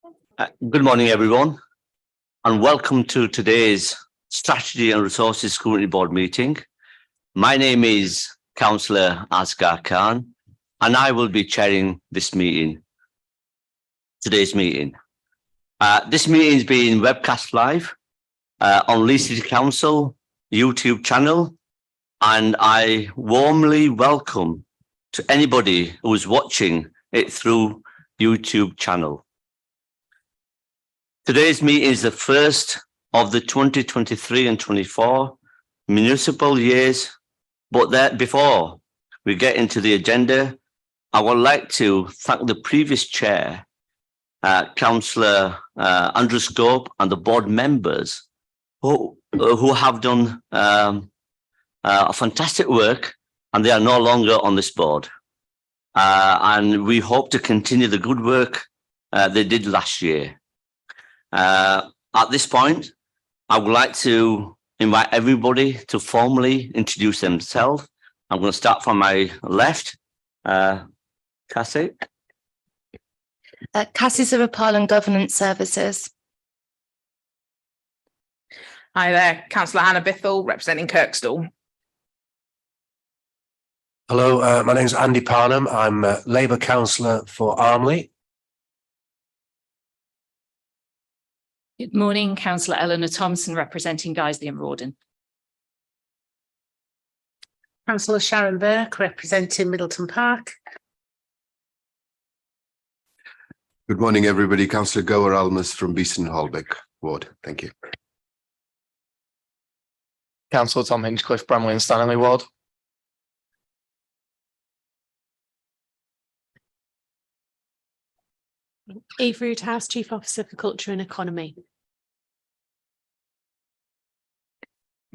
Good morning, everyone, and welcome to today's Strategy and Resources Scrutiny Board meeting. My name is Councillor Asghar Khan, and I will be chairing this meeting, today's meeting. This meeting is being webcast live on Leeds City Council YouTube channel, and I warmly welcome to anybody who is watching it through YouTube channel. Today's meeting is the first of the 2023 and 24 municipal years, but before we get into the agenda, I would like to thank the previous chair, Councillor Andrew Scope, and the board members who have done a fantastic work, and they are no longer on this board. And we hope to continue the good work they did last year. At this point, I would like to invite everybody to formally introduce themselves. I'm going to start from my left. Cassie. Cassie Sivapal, Governance Services. Hi there, Councillor Hannah Bithell, representing Kirkstall. Hello, my name is Andy Parnham. I'm a Labour Councillor for Armley. Good morning, Councillor Eleanor Thompson, representing Guiseley and Rawdon. Councillor Sharon Burke, representing Middleton Park. Good morning, everybody. Councillor Gower Almas from Beeston Holbeck Ward. Thank you. Councillor Tom Hinchcliffe, Bramley and Stanley Ward. Eve Roothouse, Chief Officer for Culture and Economy.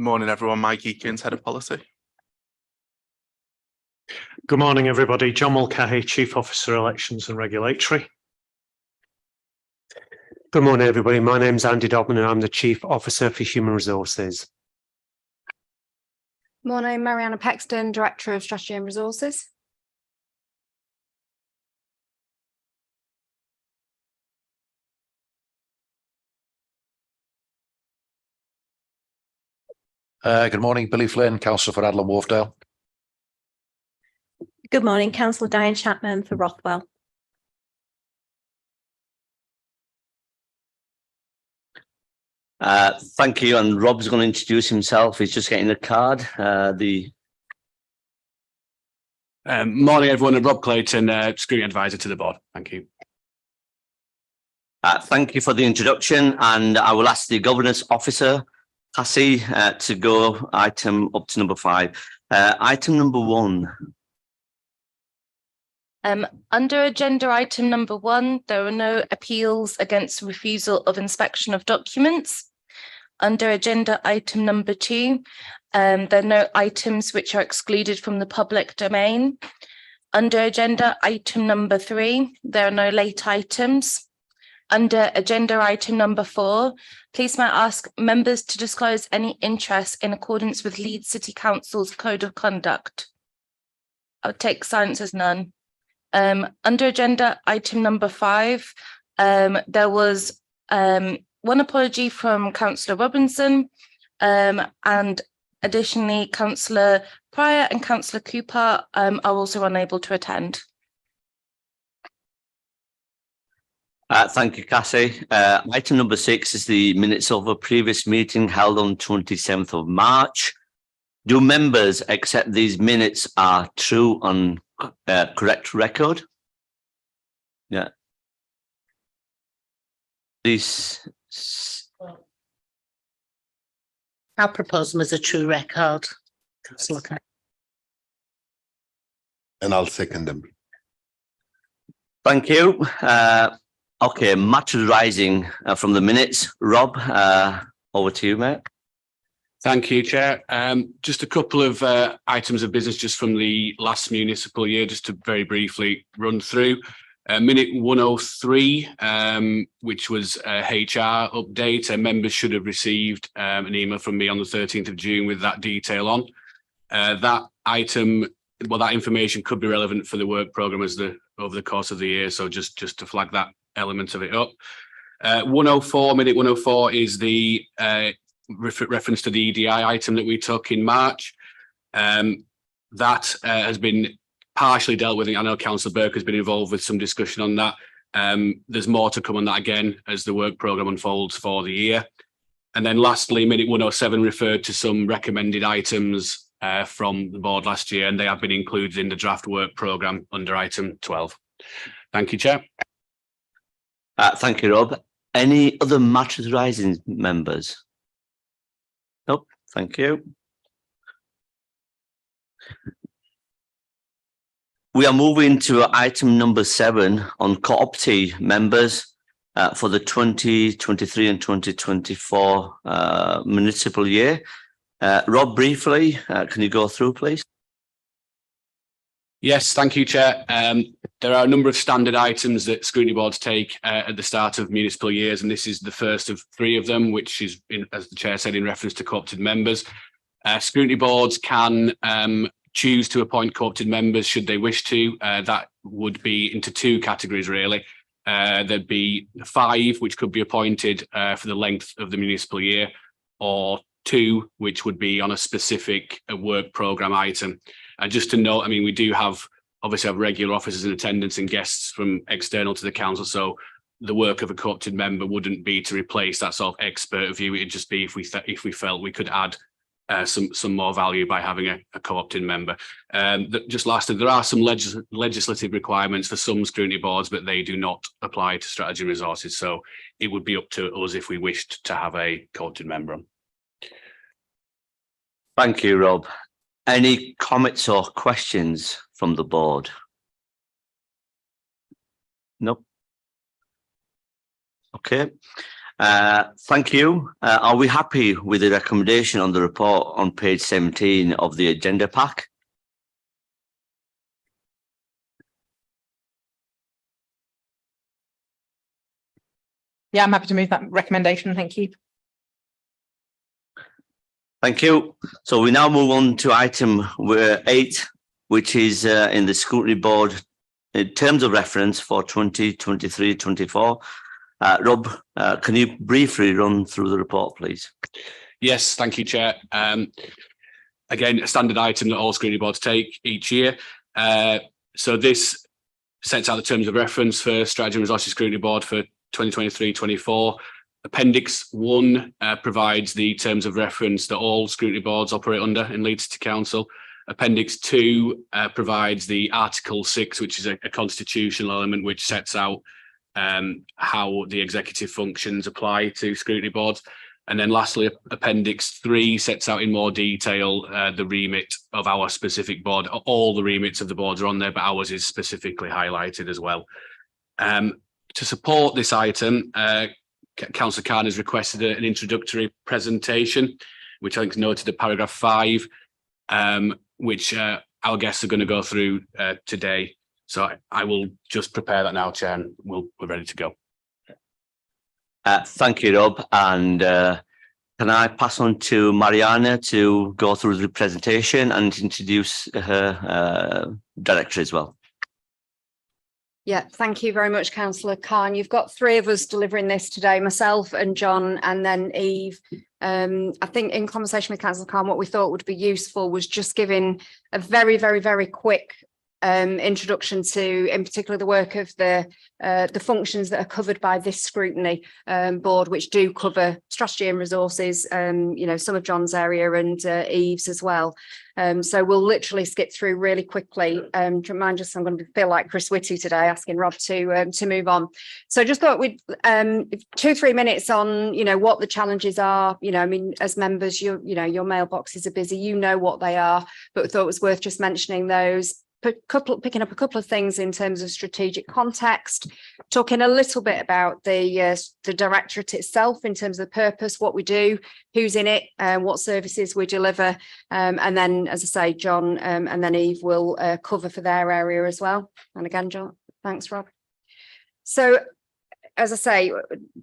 Morning, everyone. Mike Eakins, Head of Policy. Good morning, everybody. John Mulcahy, Chief Officer, Elections and Regulatory. Good morning, everybody. My name is Andy Dobman and I'm the Chief Officer for Human Resources. Morning, Mariana Paxton, Director of Strategy and Resources. Good morning, Billy Flynn, Councillor for Adlam Wharfdale. Good morning, Councillor Diane Chapman for Rothwell. Thank you, and Rob's going to introduce himself. He's just getting the card. Morning, everyone. I'm Rob Clayton, Scrutiny Advisor to the board. Thank you. Thank you for the introduction, and I will ask the Governance Officer, Cassie, to go item up to number 5. Item number 1. Under agenda item number 1, there are no appeals against refusal of inspection of documents. Under agenda item number 2, there are no items which are excluded from the public domain. Under agenda item number 3, there are no late items. Under agenda item number 4, please may I ask members to disclose any interest in accordance with Leeds City Council's Code of Conduct. I'll take silence as none. Under agenda item number 5, there was one apology from Councillor Robinson, and additionally Councillor Pryor and Councillor Cooper are also unable to attend. Thank you, Cassie. Item number 6 is the minutes of a previous meeting held on 27th of March. Do members accept these minutes are true and correct record? Yeah. This. I'll propose them as a true record. Councillor. And I'll second them. Thank you. Okay, matters rising from the minutes. Rob, over to you, mate. Thank you, Chair. Just a couple of items of business just from the last municipal year, just to very briefly run through. Minute 103, which was a HR update. Members should have received an email from me on the 13th of June with that detail on. That item well, that information could be relevant for the work programme over the course of the year. So just to flag that element of it up. 104, minute 104 is the reference to the EDI item that we took in March. That has been partially dealt with. I know Councillor Burke has been involved with some discussion on that. There's more to come on that again as the work programme unfolds for the year. And then lastly, minute 107 referred to some recommended items from the board last year, and they have been included in the draft work programme under item 12. Thank you, Chair. Thank you, Rob. Any other matters rising, members? Nope, thank you. We are moving to item number 7 on co-optee members for the 2023 and 2024 municipal year. Rob, briefly, can you go through, please? Yes, thank you, Chair. There are a number of standard items that scrutiny boards take at the start of municipal years, and this is the first of 3 of them, which is, as the Chair said, in reference to co-opted members. Scrutiny boards can choose to appoint co-opted members should they wish to. That would be into 2 categories, really. There'd be 5, which could be appointed for the length of the municipal year, or 2, which would be on a specific work programme item. And just to note, I mean, we do obviously have regular officers in attendance and guests from external to the council. So the work of a co-opted member wouldn't be to replace that sort of expert view. It'd just be if we felt we could add some more value by having a co-opted member. Just lastly, there are some legislative requirements for some scrutiny boards, but they do not apply to strategy and resources. So it would be up to us if we wished to have a co-opted member on. Thank you, Rob. Any comments or questions from the board? Nope. Okay. Thank you. Are we happy with the recommendation on the report on page 17 of the agenda pack? Yeah, I'm happy to move that recommendation. Thank you. Thank you. So we now move on to item 8, which is in the scrutiny board in terms of reference for 2023-24. Rob, can you briefly run through the report, please? Yes, thank you, Chair. Again, a standard item that all scrutiny boards take each year. So this sets out the terms of reference for Strategy and Resources Scrutiny Board for 2023-24. Appendix 1 provides the terms of reference that all scrutiny boards operate under in Leeds City Council. Appendix 2 provides the Article 6, which is a constitutional element which sets out how the executive functions apply to scrutiny boards. And then lastly, Appendix 3 sets out in more detail the remit of our specific board. All the remits of the boards are on there, but ours is specifically highlighted as well. To support this item, Councillor Khan has requested an introductory presentation, which I think is noted at paragraph 5, which our guests are going to go through today. So I will just prepare that now, Chair, and we're ready to go. Thank you, Rob. And can I pass on to Mariana to go through the presentation and introduce her director as well? Yeah, thank you very much, Councillor Khan. You've got 3 of us delivering this today, myself and John, and then Eve. I think in conversation with Councillor Khan, what we thought would be useful was just giving a very, very, very quick introduction to, in particular, the work of the functions that are covered by this scrutiny board, which do cover strategy and resources, some of John's area and Eve's as well. So we'll literally skip through really quickly. Do you mind just, I'm going to feel like Chris Whitty today, asking Rob to move on. So just thought we'd 2-3 minutes on, what the challenges are. I mean, as members, your mailboxes are busy, what they are, but we thought it was worth just mentioning those. Picking up a couple of things in terms of strategic context, talking a little bit about the directorate itself in terms of the purpose, what we do, who's in it, what services we deliver, and then, as I say, John and then Eve will cover for their area as well. And again, John, thanks, Rob. So as I say,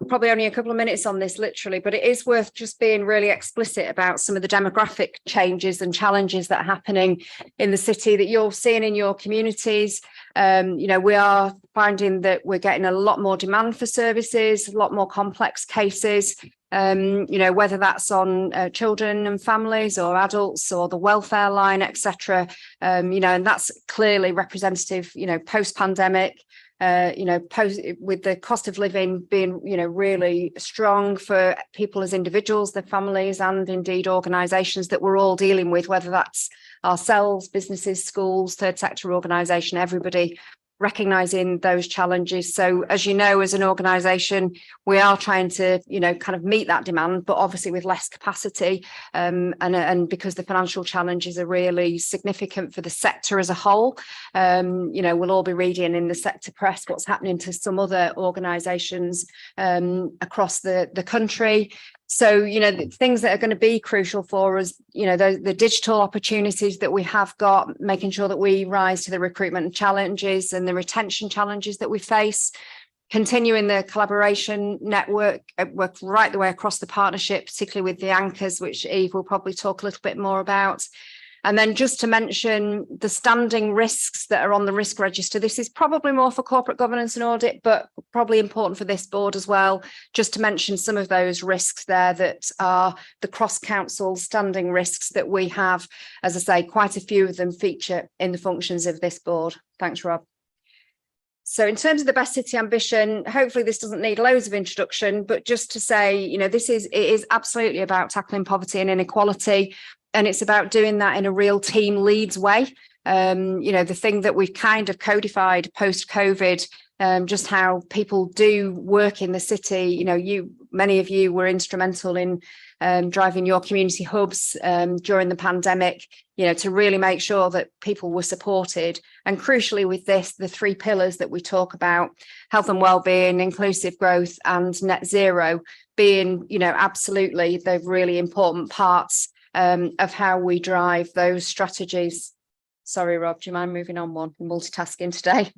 probably only a couple of minutes on this literally, but it is worth just being really explicit about some of the demographic changes and challenges that are happening in the city that you're seeing in your communities. We are finding that we're getting a lot more demand for services, a lot more complex cases, whether that's on children and families or adults or the welfare line, etc. And that's clearly representative, post-pandemic, with the cost of living being, really strong for people as individuals, their families, and indeed organisations that we're all dealing with, whether that's ourselves, businesses, schools, third sector organisation, everybody recognising those challenges. So as you know, as an organisation, we are trying to, kind of meet that demand, but obviously with less capacity, and because the financial challenges are really significant for the sector as a whole. We'll all be reading in the sector press what's happening to some other organisations across the country. So, the things that are going to be crucial for us, the digital opportunities that we have got, making sure that we rise to the recruitment challenges and the retention challenges that we face, continuing the collaboration network, work right the way across the partnership, particularly with the anchors, which Eve will probably talk a little bit more about. And then just to mention the standing risks that are on the risk register. This is probably more for corporate governance and audit, but probably important for this board as well. Just to mention some of those risks there that are the cross-council standing risks that we have. As I say, quite a few of them feature in the functions of this board. Thanks, Rob. So in terms of the Best City ambition, hopefully this doesn't need loads of introduction, but just to say, it is absolutely about tackling poverty and inequality. And it's about doing that in a real team Leeds way. The thing that we've kind of codified post-COVID, just how people do work in the city. Many of you were instrumental in driving your community hubs during the pandemic, to really make sure that people were supported. And crucially with this, the three pillars that we talk about, health and wellbeing, inclusive growth and net zero being, absolutely the really important parts of how we drive those strategies. Sorry, Rob, do you mind moving on one? I'm multitasking today.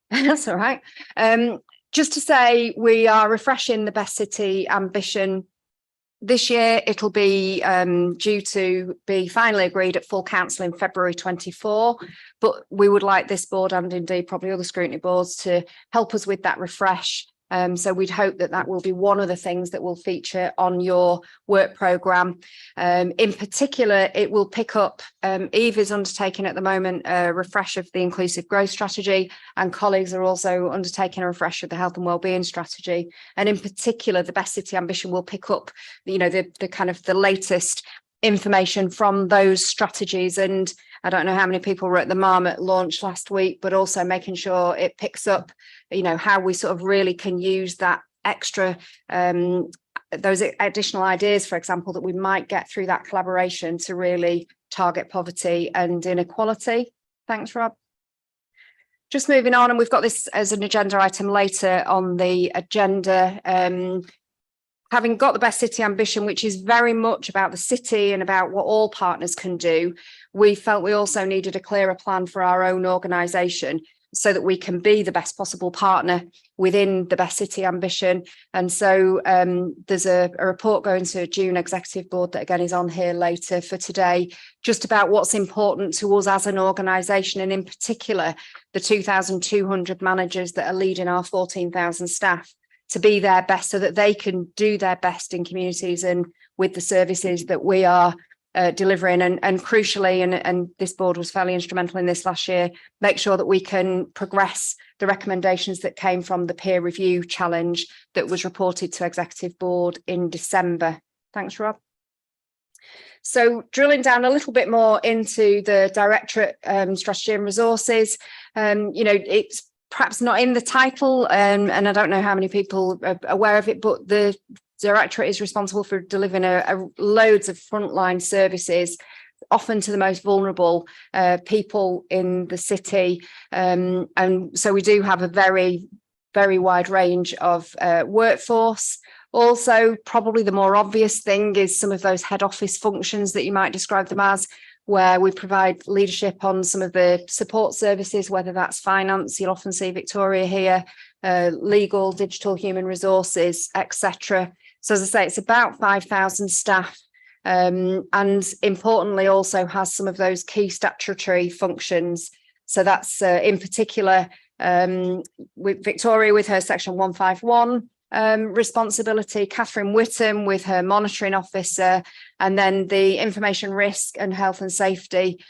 That's all right. Just to say, we are refreshing the Best City ambition this year. It'll be due to be finally agreed at full council in February 24, but we would like this board and indeed probably other scrutiny boards to help us with that refresh. So we'd hope that will be one of the things that will feature on your work programme. In particular, it will pick up, Eve is undertaking at the moment a refresh of the inclusive growth strategy, and colleagues are also undertaking a refresh of the health and wellbeing strategy. And in particular, the Best City ambition will pick up, the kind of the latest information from those strategies. And I don't know how many people were at the Marmot launch last week, but also making sure it picks up, how we sort of really can use that extra, those additional ideas, for example, that we might get through that collaboration to really target poverty and inequality. Thanks, Rob. Just moving on, and we've got this as an agenda item later on the agenda. Having got the Best City ambition, which is very much about the city and about what all partners can do, we felt we also needed a clearer plan for our own organisation so that we can be the best possible partner within the Best City ambition. And so there's a report going to a June executive board that again is on here later for today, just about what's important to us as an organisation, and in particular, the 2,200 managers that are leading our 14,000 staff to be their best so that they can do their best in communities and with the services that we are delivering. And crucially, and this board was fairly instrumental in this last year, make sure that we can progress the recommendations that came from the peer review challenge that was reported to executive board in December. Thanks, Rob. So drilling down a little bit more into the directorate strategy and resources, it's perhaps not in the title, and I don't know how many people are aware of it, but the directorate is responsible for delivering loads of frontline services, often to the most vulnerable people in the city. And so we do have a very, very wide range of workforce. Also, probably the more obvious thing is some of those head office functions that you might describe them as. where we provide leadership on some of the support services, whether that's finance, you'll often see Victoria here, legal, digital, human resources, etc. So as I say, it's about 5,000 staff, and importantly also has some of those key statutory functions. So that's in particular with Victoria with her section 151 responsibility, Catherine Whittam with her monitoring officer, and then the information risk and health and safety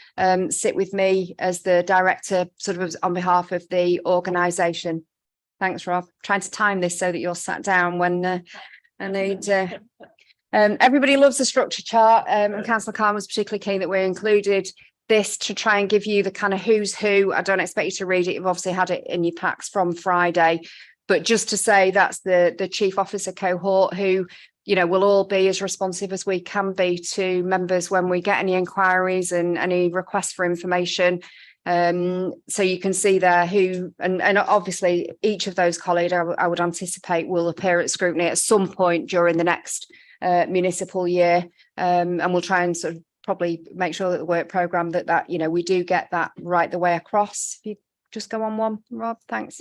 sit with me as the director, sort of on behalf of the organisation. Thanks, Rob. Trying to time this so that you're sat down when I need. Everybody loves the structure chart, and Councillor Khan was particularly keen that we included this to try and give you the kind of who's who. I don't expect you to read it. You've obviously had it in your packs from Friday, but just to say that's the chief officer cohort who, you know, will all be as responsive as we can be to members when we get any inquiries and any requests for information. So you can see there who, and obviously each of those colleagues I would anticipate will appear at scrutiny at some point during the next municipal year, and we'll try and sort of probably make sure that the work programme that you know we do get that right the way across. If you just go on one, Rob, thanks.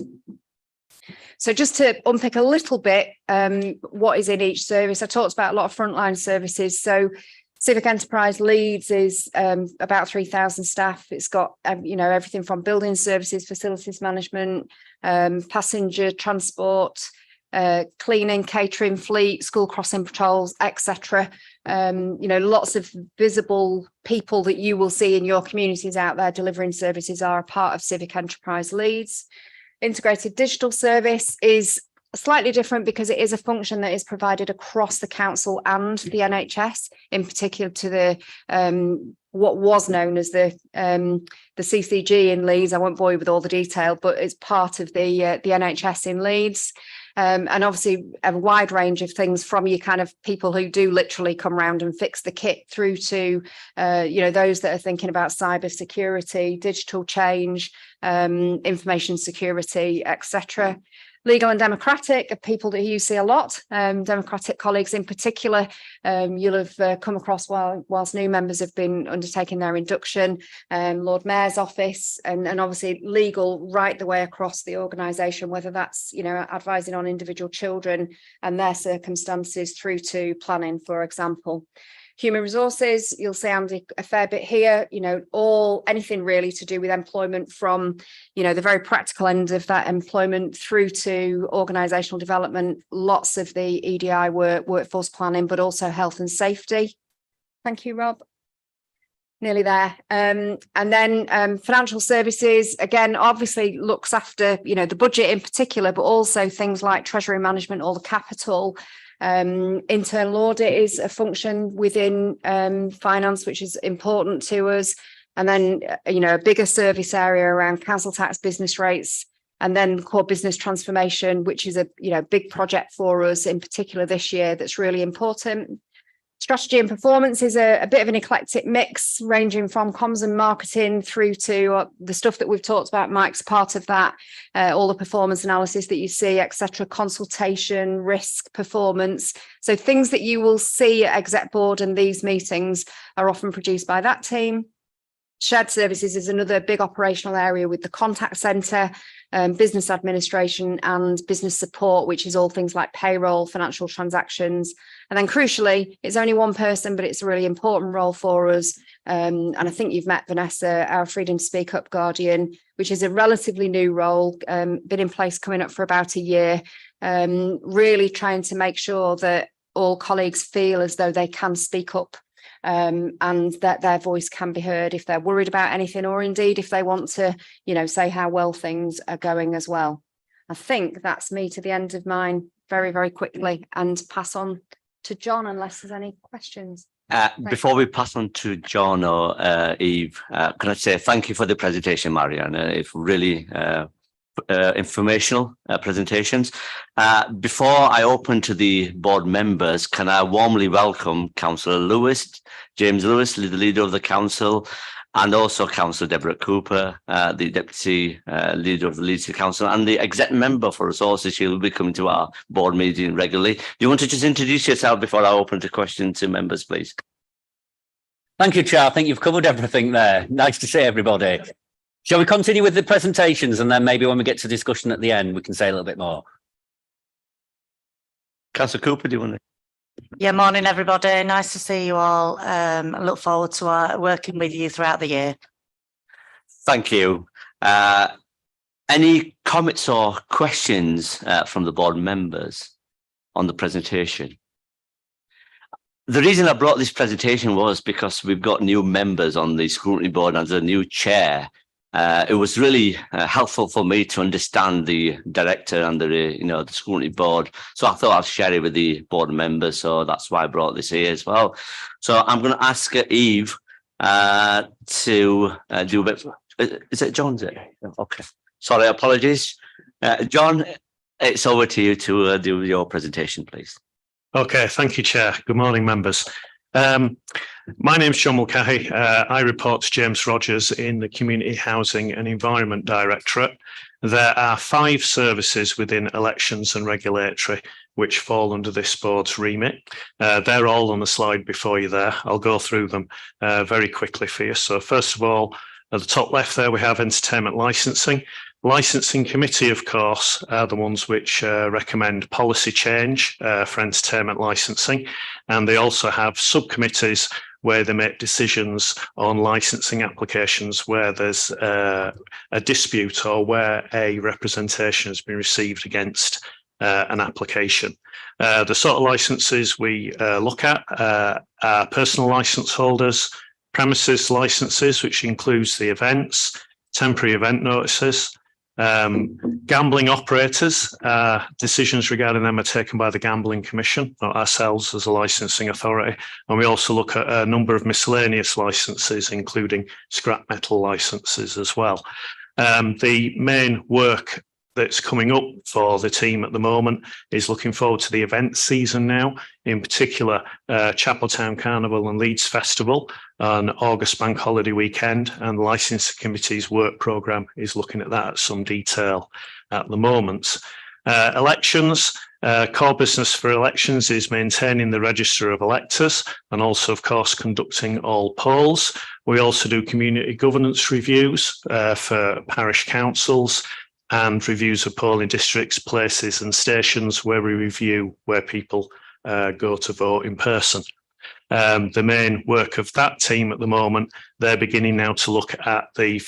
So just to unpick a little bit what is in each service, I talked about a lot of frontline services. So Civic Enterprise Leeds is about 3,000 staff. It's got you know everything from building services, facilities management, passenger transport, cleaning, catering, fleet, school crossing patrols, etc. You know, lots of visible people that you will see in your communities out there delivering services are a part of Civic Enterprise Leeds. Integrated digital service is slightly different because it is a function that is provided across the council and the NHS, in particular to the what was known as the CCG in Leeds. I won't bore you with all the detail, but it's part of the NHS in Leeds. And obviously a wide range of things from your kind of people who do literally come around and fix the kit through to, you know, those that are thinking about cyber security, digital change, information security, etc. Legal and democratic are people that you see a lot, democratic colleagues in particular. You'll have come across whilst new members have been undertaking their induction, Lord Mayor's office, and obviously legal right the way across the organisation, whether that's, you know, advising on individual children and their circumstances through to planning, for example. Human resources, you'll see Andy a fair bit here, you know, anything really to do with employment from, you know, the very practical end of that employment through to organisational development, lots of the EDI work, workforce planning, but also health and safety. Thank you, Rob. Nearly there. And then financial services, again, obviously looks after, you know, the budget in particular, but also things like treasury management, all the capital. Internal audit is a function within finance, which is important to us. And then, you know, a bigger service area around council tax, business rates, and then core business transformation, which is a, you know, big project for us in particular this year that's really important. Strategy and performance is a bit of an eclectic mix, ranging from comms and marketing through to the stuff that we've talked about. Mike's part of that, all the performance analysis that you see, etc. Consultation, risk, performance. So things that you will see at exec board and these meetings are often produced by that team. Shared services is another big operational area with the contact centre, business administration and business support, which is all things like payroll, financial transactions. And then crucially, it's only one person, but it's a really important role for us. And I think you've met Vanessa, our Freedom to Speak Up Guardian, which is a relatively new role, been in place coming up for about a year, really trying to make sure that all colleagues feel as though they can speak up, and that their voice can be heard if they're worried about anything, or indeed if they want to, you know, say how well things are going as well. I think that's me to the end of mine very, very quickly, and pass on to John unless there's any questions. Before we pass on to John or Eve, can I say thank you for the presentation, Marianne? It's really informational presentations. Before I open to the board members, can I warmly welcome Councillor Lewis, James Lewis, the leader of the council, and also Councillor Deborah Cooper, the deputy leader of the Leeds Council, and the exec member for resources. She'll be coming to our board meeting regularly. Do you want to just introduce yourself before I open to questions to members, please? Thank you, Chair. I think you've covered everything there. Nice to see everybody. Shall we continue with the presentations, and then maybe when we get to discussion at the end, we can say a little bit more? Councillor Cooper, do you want to? Yeah, morning, everybody. Nice to see you all. I look forward to working with you throughout the year. Thank you. Any comments or questions from the board members on the presentation? The reason I brought this presentation was because we've got new members on the scrutiny board as a new chair. It was really helpful for me to understand the director and the scrutiny board. So I thought I'd share it with the board members. So that's why I brought this here as well. So I'm going to ask Eve to do a bit. Is it John's? Okay. Sorry, apologies. John, it's over to you to do your presentation, please. Okay, thank you, Chair. Good morning, members. My name's John Mulcahy. I report to James Rogers in the Community Housing and Environment Directorate. There are 5 services within elections and regulatory which fall under this board's remit. They're all on the slide before you there. I'll go through them very quickly for you. So first of all, at the top left there, we have entertainment licensing. Licensing committee, of course, are the ones which recommend policy change for entertainment licensing. And they also have subcommittees where they make decisions on licensing applications where there's a dispute or where a representation has been received against an application. The sort of licenses we look at are personal license holders, premises licenses, which includes the events, temporary event notices, gambling operators. Decisions regarding them are taken by the Gambling Commission, not ourselves as a licensing authority. And we also look at a number of miscellaneous licenses, including scrap metal licenses as well. The main work that's coming up for the team at the moment is looking forward to the event season now, in particular Chapeltown Carnival and Leeds Festival on August Bank Holiday weekend, and the Licensing Committee's work programme is looking at that at some detail at the moment. Elections, core business for elections is maintaining the register of electors and also, of course, conducting all polls. We also do community governance reviews for parish councils, and reviews of polling districts, places and stations where we review where people go to vote in person. The main work of that team at the moment, they're beginning now to look at the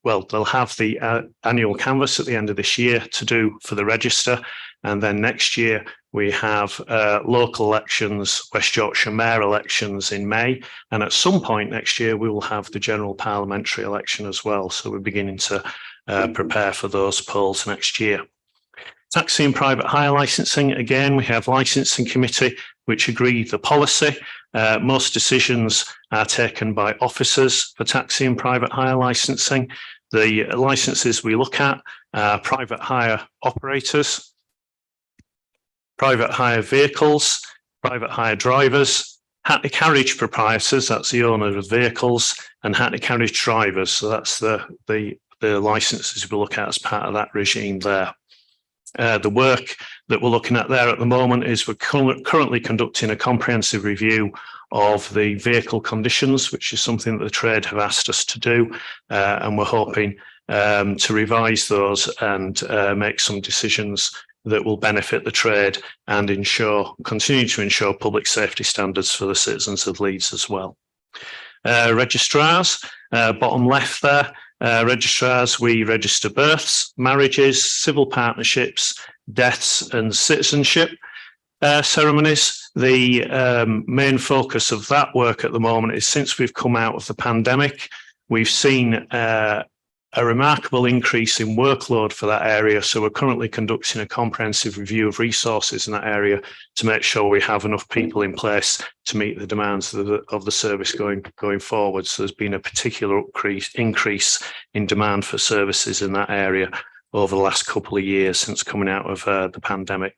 they'll have the annual canvass at the end of this year to do for the register. And then next year we have local elections, West Yorkshire mayor elections in May. And at some point next year, we will have the general parliamentary election as well. So we're beginning to prepare for those polls next year. Taxi and private hire licensing, again, we have licensing committee which agree the policy. Most decisions are taken by officers for taxi and private hire licensing. The licenses we look at are private hire operators, private hire vehicles, private hire drivers, Hackney carriage proprietors, that's the owner of vehicles, and Hackney carriage drivers. So that's the licenses we look at as part of that regime there. The work that we're looking at there at the moment is we're currently conducting a comprehensive review of the vehicle conditions, which is something that the trade have asked us to do. And we're hoping to revise those and make some decisions that will benefit the trade and continue to ensure public safety standards for the citizens of Leeds as well. Registrars, bottom left there. Registrars, we register births, marriages, civil partnerships, deaths and citizenship ceremonies. The main focus of that work at the moment is since we've come out of the pandemic, we've seen a remarkable increase in workload for that area. So we're currently conducting a comprehensive review of resources in that area to make sure we have enough people in place to meet the demands of the service going forward. So there's been a particular increase in demand for services in that area over the last couple of years since coming out of the pandemic.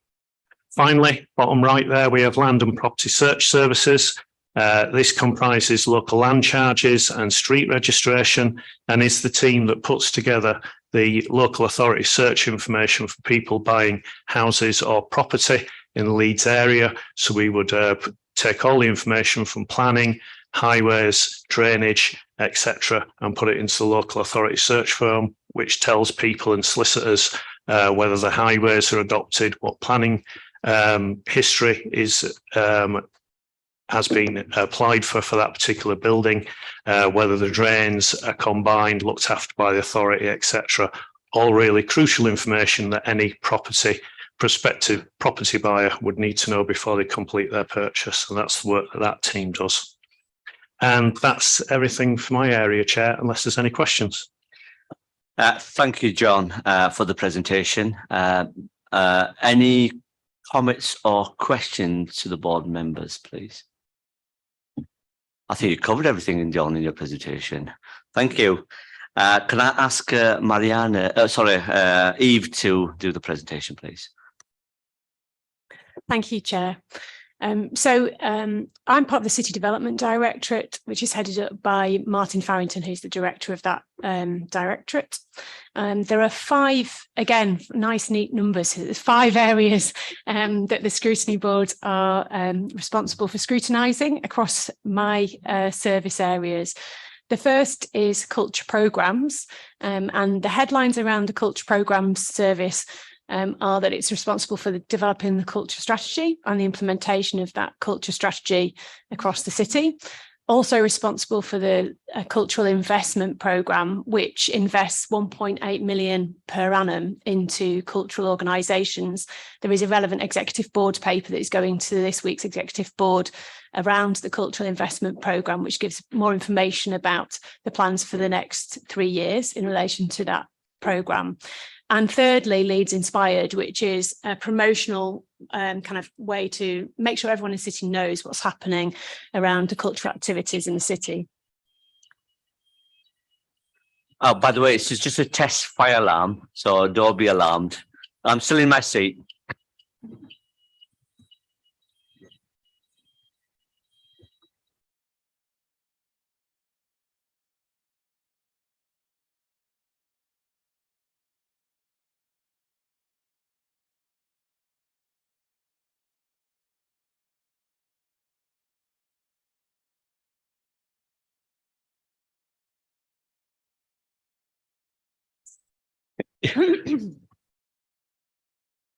Finally, bottom right there, we have land and property search services. This comprises local land charges and street registration, and is the team that puts together the local authority search information for people buying houses or property in the Leeds area. So we would take all the information from planning, highways, drainage, etc., and put it into the local authority search form, which tells people and solicitors whether the highways are adopted, what planning history is has been applied for that particular building, whether the drains are combined, looked after by the authority, etc. All really crucial information that any prospective property buyer would need to know before they complete their purchase. And that's the work that team does. And that's everything for my area, Chair, unless there's any questions. Thank you, John, for the presentation. Any comments or questions to the board members, please? I think you covered everything, John, in your presentation. Thank you. Can I ask Eve to do the presentation, please? Thank you, Chair. I'm part of the City Development Directorate, which is headed up by Martin Farrington, who's the director of that directorate. There are 5, again, nice, neat numbers. There's 5 areas that the Scrutiny Board are responsible for scrutinising across my service areas. The first is culture programmes, and the headlines around the culture programmes service are that it's responsible for developing the culture strategy and the implementation of that culture strategy across the city. Also responsible for the cultural investment programme, which invests 1.8 million per annum into cultural organisations. There is a relevant executive board paper that is going to this week's executive board around the cultural investment programme, which gives more information about the plans for the next 3 years in relation to that programme. And thirdly, Leeds Inspired, which is a promotional kind of way to make sure everyone in the city knows what's happening around the cultural activities in the city. Oh, by the way, it's just a test fire alarm, so don't be alarmed. I'm still in my seat.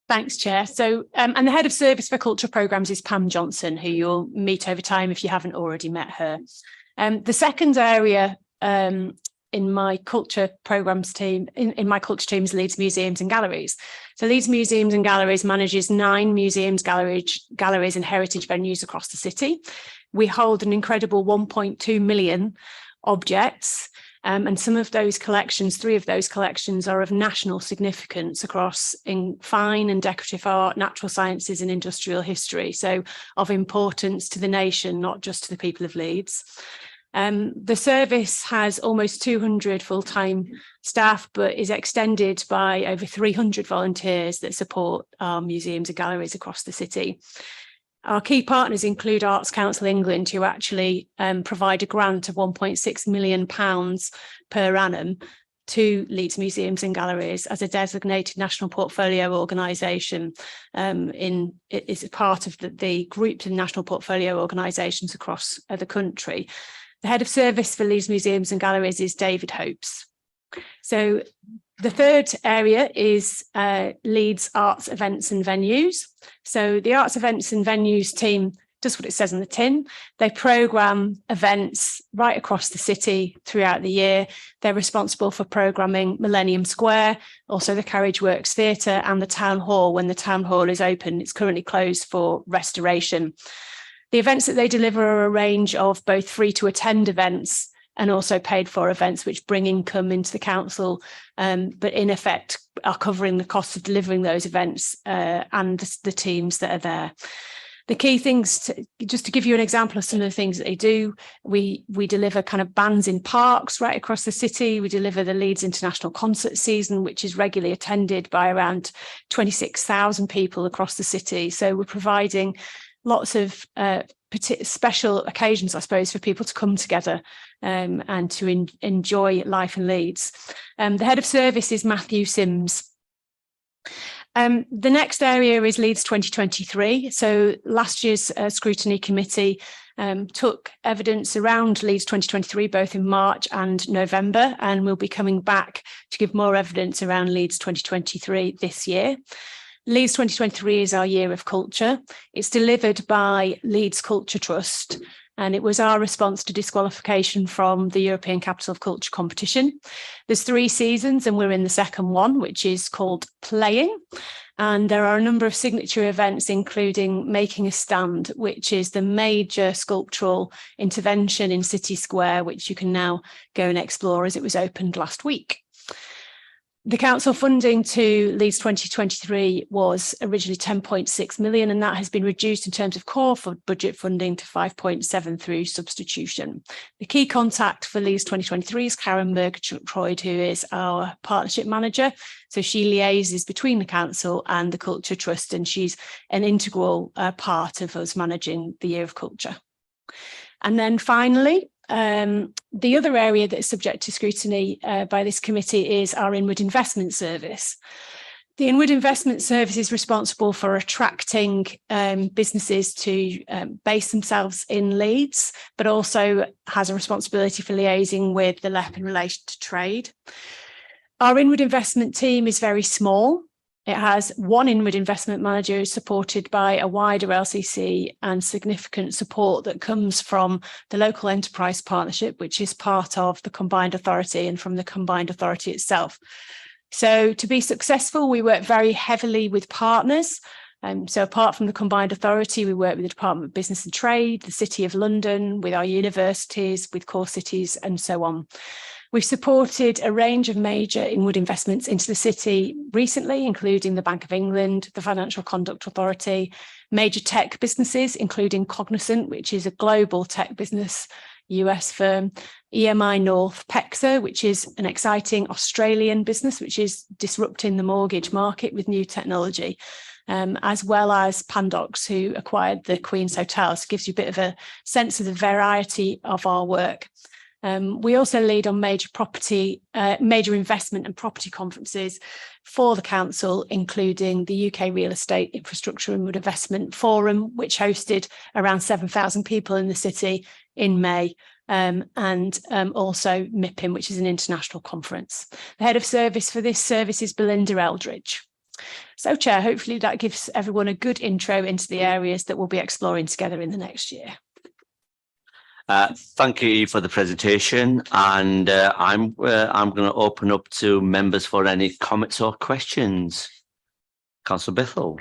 Thanks, Chair. So, and the head of service for culture programmes is Pam Johnson, who you'll meet over time if you haven't already met her. The second area in my culture programmes team, in my culture team, is Leeds Museums and Galleries. So Leeds Museums and Galleries manages 9 museums, galleries and heritage venues across the city. We hold an incredible 1.2 million objects. And some of those collections, 3 of those collections, are of national significance across in fine and decorative art, natural sciences and industrial history. So of importance to the nation, not just to the people of Leeds. The service has almost 200 full-time staff, but is extended by over 300 volunteers that support our museums and galleries across the city. Our key partners include Arts Council England, who actually provide a grant of £1.6 million per annum to Leeds Museums and Galleries as a designated national portfolio organisation. It's a part of the group of national portfolio organisations across the country. The head of service for Leeds Museums and Galleries is David Hopes. So the third area is Leeds Arts Events and Venues. So the Arts Events and Venues team does what it says on the tin. They programme events right across the city throughout the year. They're responsible for programming Millennium Square, also the Carriage Works Theatre and the Town Hall when the Town Hall is open. It's currently closed for restoration. The events that they deliver are a range of both free to attend events and also paid for events which bring income into the council, but in effect are covering the costs of delivering those events and the teams that are there. The key things, just to give you an example of some of the things that they do, we deliver kind of bands in parks right across the city. We deliver the Leeds International Concert Season, which is regularly attended by around 26,000 people across the city. So we're providing lots of special occasions, I suppose, for people to come together and to enjoy life in Leeds. The head of service is Matthew Sims. The next area is Leeds 2023. So last year's Scrutiny Committee took evidence around Leeds 2023, both in March and November, and we'll be coming back to give more evidence around Leeds 2023 this year. Leeds 2023 is our year of culture. It's delivered by Leeds Culture Trust, and it was our response to disqualification from the European Capital of Culture competition. There's 3 seasons and we're in the second one, which is called Playing. And there are a number of signature events, including Making a Stand, which is the major sculptural intervention in City Square, which you can now go and explore as it was opened last week. The council funding to Leeds 2023 was originally 10.6 million, and that has been reduced in terms of core budget funding to 5.7 through substitution. The key contact for Leeds 2023 is Karen Murgatroyd, who is our partnership manager. So she liaises between the council and the Culture Trust, and she's an integral part of us managing the Year of Culture. And then finally, the other area that is subject to scrutiny by this committee is our Inward Investment Service. The Inward Investment Service is responsible for attracting businesses to base themselves in Leeds, but also has a responsibility for liaising with the LEP in relation to trade. Our Inward Investment team is very small. It has one inward investment manager supported by a wider LCC and significant support that comes from the local enterprise partnership, which is part of the combined authority and from the combined authority itself. So to be successful, we work very heavily with partners. So apart from the combined authority, we work with the Department of Business and Trade, the City of London, with our universities, with core cities and so on. We've supported a range of major inward investments into the city recently, including the Bank of England, the Financial Conduct Authority, major tech businesses, including Cognizant, which is a global tech business US firm, EMI North, PEXA, which is an exciting Australian business, which is disrupting the mortgage market with new technology, as well as Pandox, who acquired the Queen's Hotel. So it gives you a bit of a sense of the variety of our work. We also lead on major investment and property conferences for the council, including the UK Real Estate Infrastructure and Investment Forum, which hosted around 7,000 people in the city in May, and also MIPIM, which is an international conference. The head of service for this service is Belinda Eldridge. So, Chair, hopefully that gives everyone a good intro into the areas that we'll be exploring together in the next year. Thank you for the presentation, and I'm going to open up to members for any comments or questions. Councillor Bithell.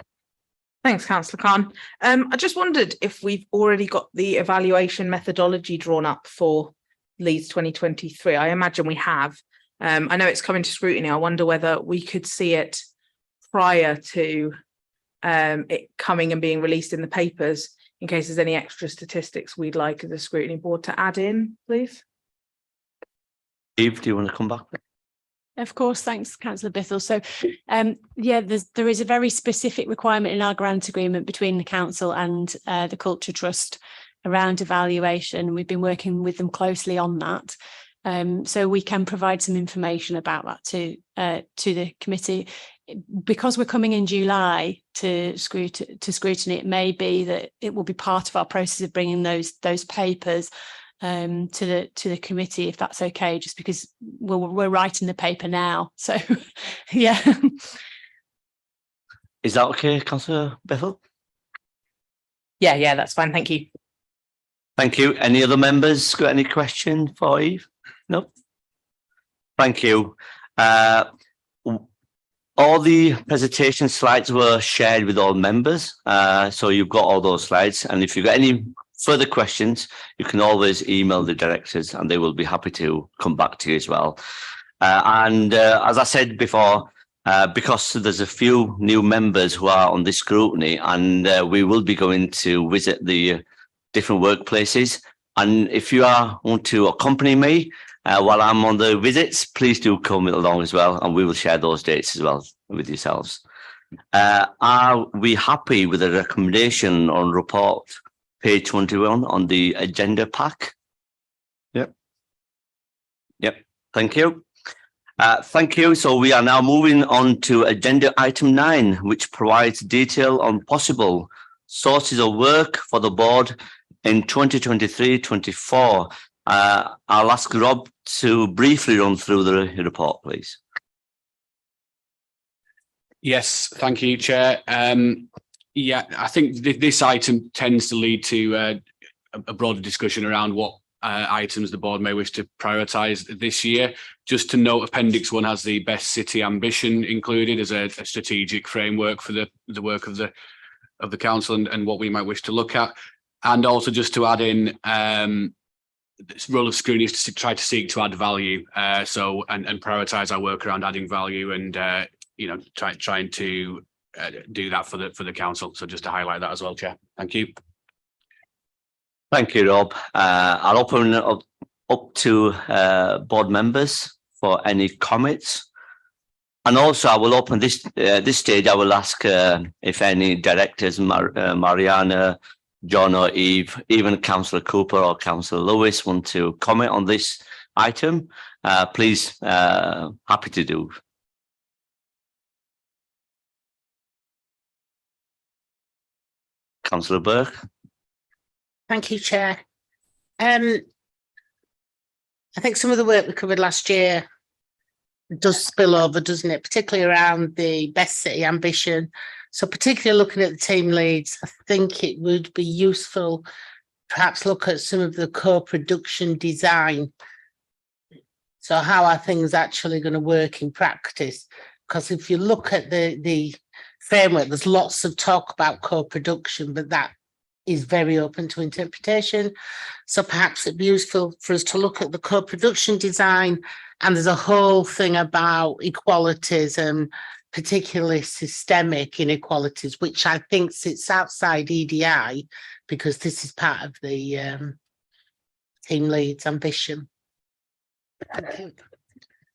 Thanks, Councillor Khan. I just wondered if we've already got the evaluation methodology drawn up for Leeds 2023. I imagine we have. I know it's coming to scrutiny. I wonder whether we could see it prior to it coming and being released in the papers, in case there's any extra statistics we'd like as a scrutiny board to add in, please. Eve, do you want to come back? Of course, thanks, Councillor Bithell. So, yeah, there is a very specific requirement in our grant agreement between the council and the Culture Trust around evaluation. We've been working with them closely on that. So we can provide some information about that to the committee. Because we're coming in July to scrutiny, it may be that it will be part of our process of bringing those papers to the committee, if that's okay, just because we're writing the paper now. So, yeah. Is that okay, Councillor Bethel? Yeah, that's fine. Thank you. Thank you. Any other members got any question for Eve? No. Thank you. All the presentation slides were shared with all members, so you've got all those slides. And if you've got any further questions, you can always email the directors and they will be happy to come back to you as well. As I said before, because there's a few new members who are on this scrutiny, and we will be going to visit the different workplaces. And if you want to accompany me while I'm on the visits, please do come along as well, and we will share those dates as well with yourselves. Are we happy with the recommendation on report page 21 on the agenda pack? Yep. Thank you. Thank you. So we are now moving on to agenda item 9, which provides detail on possible sources of work for the board in 2023-24. I'll ask Rob to briefly run through the report, please. Yes, thank you, Chair. Yeah, I think this item tends to lead to a broader discussion around what items the board may wish to prioritise this year. Just to note, Appendix 1 has the best city ambition included as a strategic framework for the work of the council and what we might wish to look at. And also just to add in, this role of scrutiny is to try to seek to add value. And prioritise our work around adding value and trying to do that for the council. So just to highlight that as well, Chair. Thank you. Thank you, Rob. I'll open it up to board members for any comments. And also I will open this stage. I will ask if any directors, Mariana, John or Eve, even Councillor Cooper or Councillor Lewis want to comment on this item. Please, happy to do. Councillor Burke. Thank you, Chair. I think some of the work we covered last year does spill over, doesn't it? Particularly around the best city ambition. So particularly looking at the team leads, I think it would be useful perhaps look at some of the co-production design. So how are things actually going to work in practice? Because if you look at the framework, there's lots of talk about co-production, but that is very open to interpretation. So perhaps it'd be useful for us to look at the co-production design, and there's a whole thing about equalities and particularly systemic inequalities, which I think sits outside EDI because this is part of the team lead's ambition. Thank you.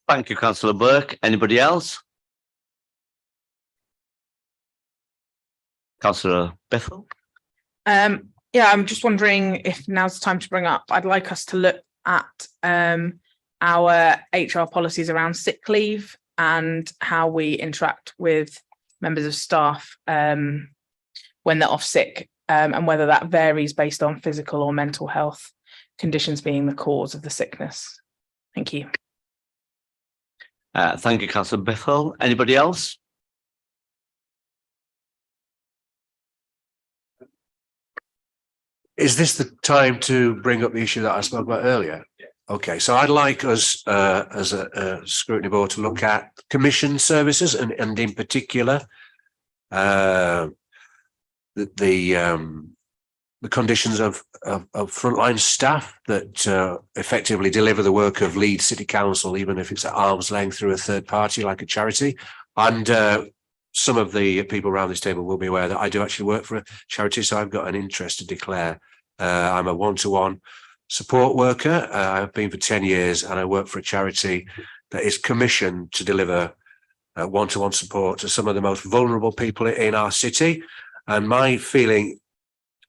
Thank you, Councillor Burke. Anybody else? Councillor Bethel. Yeah, I'm just wondering if now's the time to bring up. I'd like us to look at our HR policies around sick leave and how we interact with members of staff when they're off sick, and whether that varies based on physical or mental health conditions being the cause of the sickness. Thank you. Thank you, Councillor Bethel. Anybody else? Is this the time to bring up the issue that I spoke about earlier? Okay, so I'd like us as a scrutiny board to look at commission services and in particular the conditions of frontline staff that effectively deliver the work of Leeds City Council, even if it's at arm's length through a third party like a charity. And some of the people around this table will be aware that I do actually work for a charity, so I've got an interest to declare. I'm a one-to-one support worker. I've been for 10 years and I work for a charity that is commissioned to deliver one-to-one support to some of the most vulnerable people in our city. And my feeling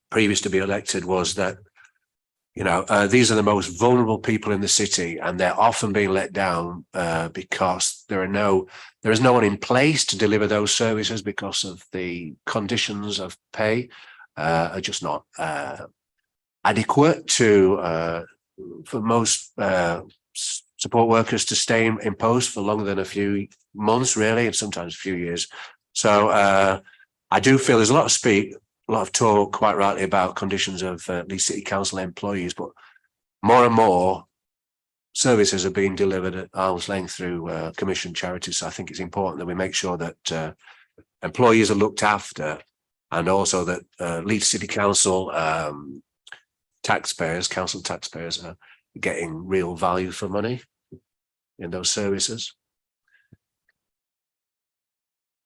previous to being elected was that, you know, these are the most vulnerable people in the city, and they're often being let down because there is no one in place to deliver those services because of the conditions of pay are just not adequate to for most support workers to stay in post for longer than a few months, really, and sometimes a few years. So I do feel there's a lot of talk, quite rightly, about conditions of Leeds City Council employees, but more and more services are being delivered at arm's length through commissioned charities. So I think it's important that we make sure that employees are looked after, and also that Leeds City Council council taxpayers are getting real value for money in those services.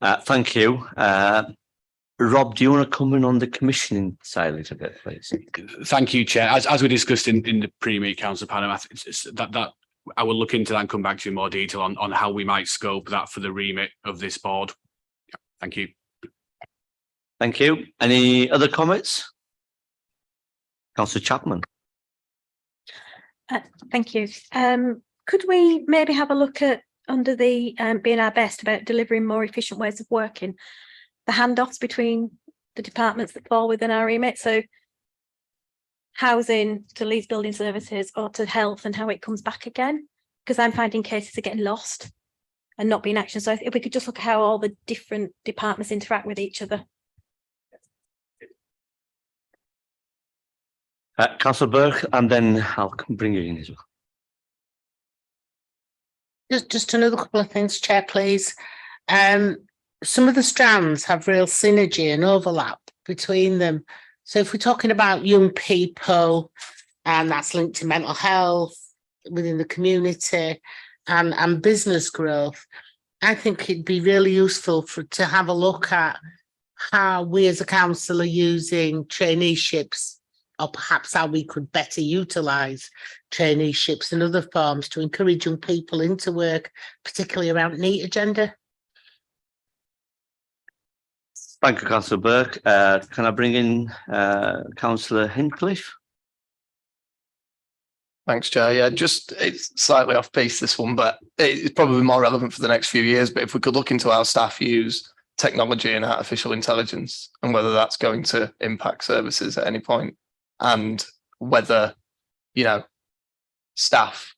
Thank you. Rob, do you want to comment on the commissioning side a little bit, please? Thank you, Chair. As we discussed in the pre-meet council panel, that I will look into that and come back to you in more detail on how we might scope that for the remit of this board. Yeah, thank you. Thank you. Any other comments? Councillor Chapman. Thank you. Could we maybe have a look at under the being our best about delivering more efficient ways of working, the handoffs between the departments that fall within our remit. So housing to Leeds Building Services or to health and how it comes back again, because I'm finding cases are getting lost and not being actioned. So if we could just look at how all the different departments interact with each other. Councillor Burke, and then I'll bring you in as well. Just another couple of things, Chair, please. Some of the strands have real synergy and overlap between them. So if we're talking about young people, and that's linked to mental health within the community and business growth, I think it'd be really useful to have a look at how we as a council are using traineeships, or perhaps how we could better utilise traineeships and other forms to encourage young people into work, particularly around NEAT agenda. Thank you, Councillor Burke. Can I bring in Councillor Hinchcliffe? Thanks, Chair. Yeah, just it's slightly off piece, this one, but it's probably more relevant for the next few years. But if we could look into how staff use technology and artificial intelligence and whether that's going to impact services at any point, and whether, you know, staff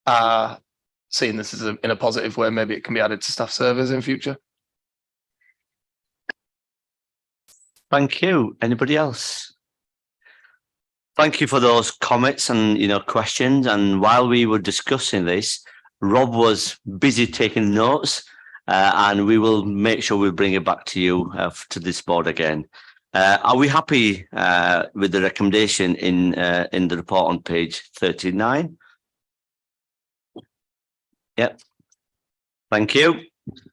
are seeing this as in a positive way, maybe it can be added to staff surveys in future. Thank you. Anybody else? Thank you for those comments and, you know, questions. And while we were discussing this, Rob was busy taking notes, and we will make sure we bring it back to you, to this board again. Are we happy with the recommendation in the report on page 39? Yep. Thank you.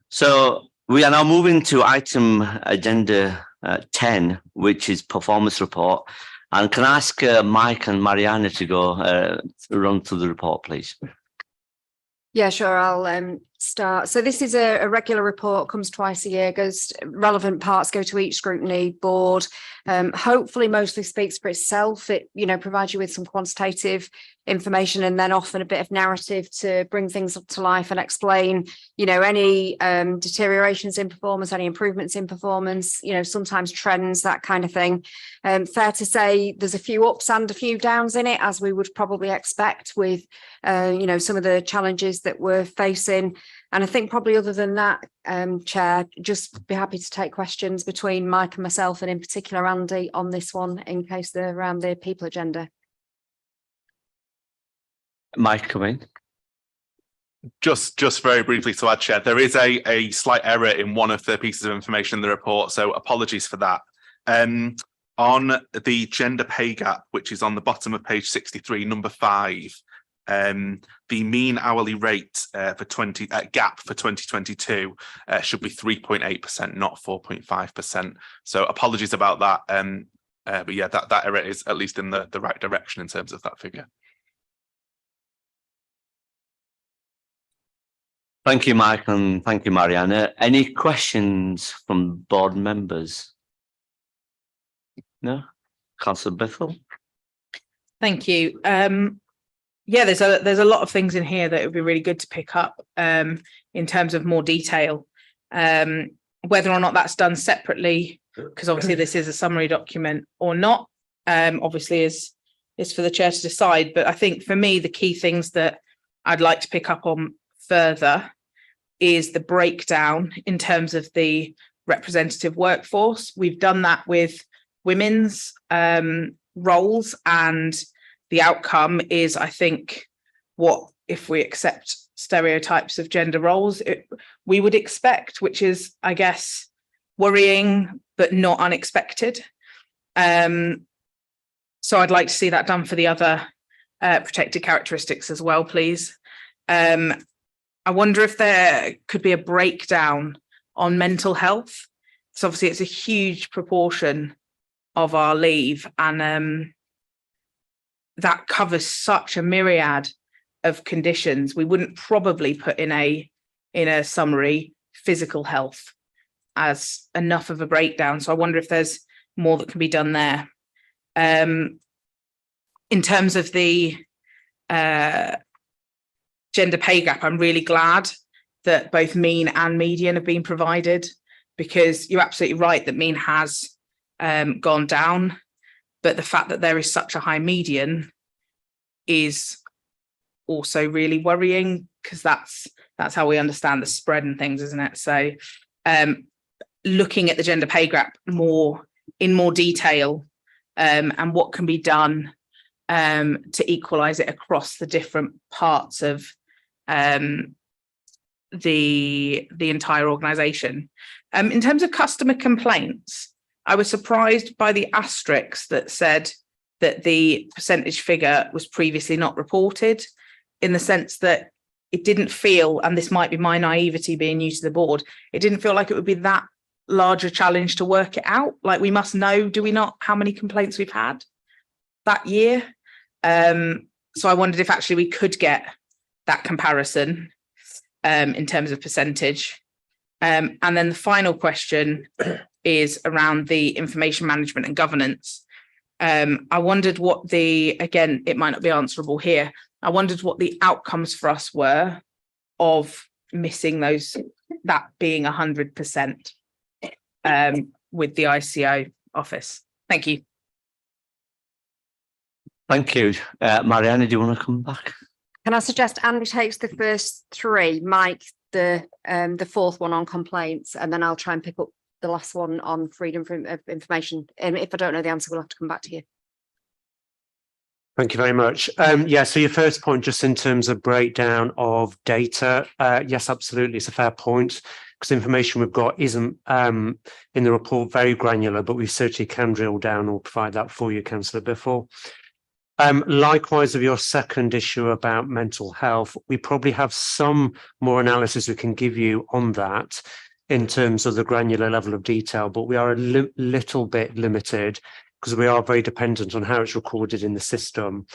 So we are now moving to item agenda 10, which is performance report. And can I ask Mike and Mariana to go run through the report, please? Yeah, sure. I'll start. So this is a regular report, comes twice a year, goes relevant parts go to each scrutiny board. Hopefully mostly speaks for itself. It, you know, provides you with some quantitative information and then often a bit of narrative to bring things up to life and explain, you know, any deteriorations in performance, any improvements in performance, you know, sometimes trends, that kind of thing. Fair to say there's a few ups and a few downs in it, as we would probably expect with, you know, some of the challenges that we're facing. And I think probably other than that, Chair, just be happy to take questions between Mike and myself, and in particular Andy on this one, in case they're around the people agenda. Mike, come in. Just very briefly to add, Chair, there is a slight error in one of the pieces of information in the report, so apologies for that. On the gender pay gap, which is on the bottom of page 63, number 5, the mean hourly rate gap for 2022 should be 3.8%, not 4.5%. So apologies about that. But yeah, that error is at least in the right direction in terms of that figure. Thank you, Mike, and thank you, Mariana. Any questions from board members? No? Councillor Bethel? Thank you. Yeah, there's a lot of things in here that would be really good to pick up in terms of more detail. Whether or not that's done separately, because obviously this is a summary document, or not, obviously is for the chair to decide. But I think for me, the key things that I'd like to pick up on further is the breakdown in terms of the representative workforce. We've done that with women's roles, and the outcome is, I think, what, if we accept stereotypes of gender roles, we would expect, which is, I guess, worrying but not unexpected. So I'd like to see that done for the other protected characteristics as well, please. I wonder if there could be a breakdown on mental health. So obviously it's a huge proportion of our leave, and that covers such a myriad of conditions. We wouldn't probably put in a summary physical health as enough of a breakdown. So I wonder if there's more that can be done there. In terms of the gender pay gap, I'm really glad that both mean and median have been provided, because you're absolutely right that mean has gone down, but the fact that there is such a high median is also really worrying, because that's how we understand the spread and things, isn't it? So looking at the gender pay gap in more detail, and what can be done to equalize it across the different parts of the entire organization. In terms of customer complaints, I was surprised by the asterisk that said that the percentage figure was previously not reported, in the sense that it didn't feel, and this might be my naivety being new to the board, it didn't feel like it would be that large a challenge to work it out. Like, we must know, do we not, how many complaints we've had that year? So I wondered if actually we could get that comparison in terms of percentage. And then the final question is around the information management and governance. I wondered what again, it might not be answerable here, I wondered what the outcomes for us were of missing that being 100% with the ICO office. Thank you. Thank you. Mariana, do you want to come back? Can I suggest Andy takes the first three, Mike the fourth one on complaints, and then I'll try and pick up the last one on freedom of information. And if I don't know the answer, we'll have to come back to you. Thank you very much. Yeah, so your first point, just in terms of breakdown of data, yes, absolutely, it's a fair point, because information we've got isn't in the report very granular, but we certainly can drill down or provide that for you, Councillor Biffle. Likewise, of your second issue about mental health, we probably have some more analysis we can give you on that in terms of the granular level of detail, but we are a little bit limited because we are very dependent on how it's recorded in the system.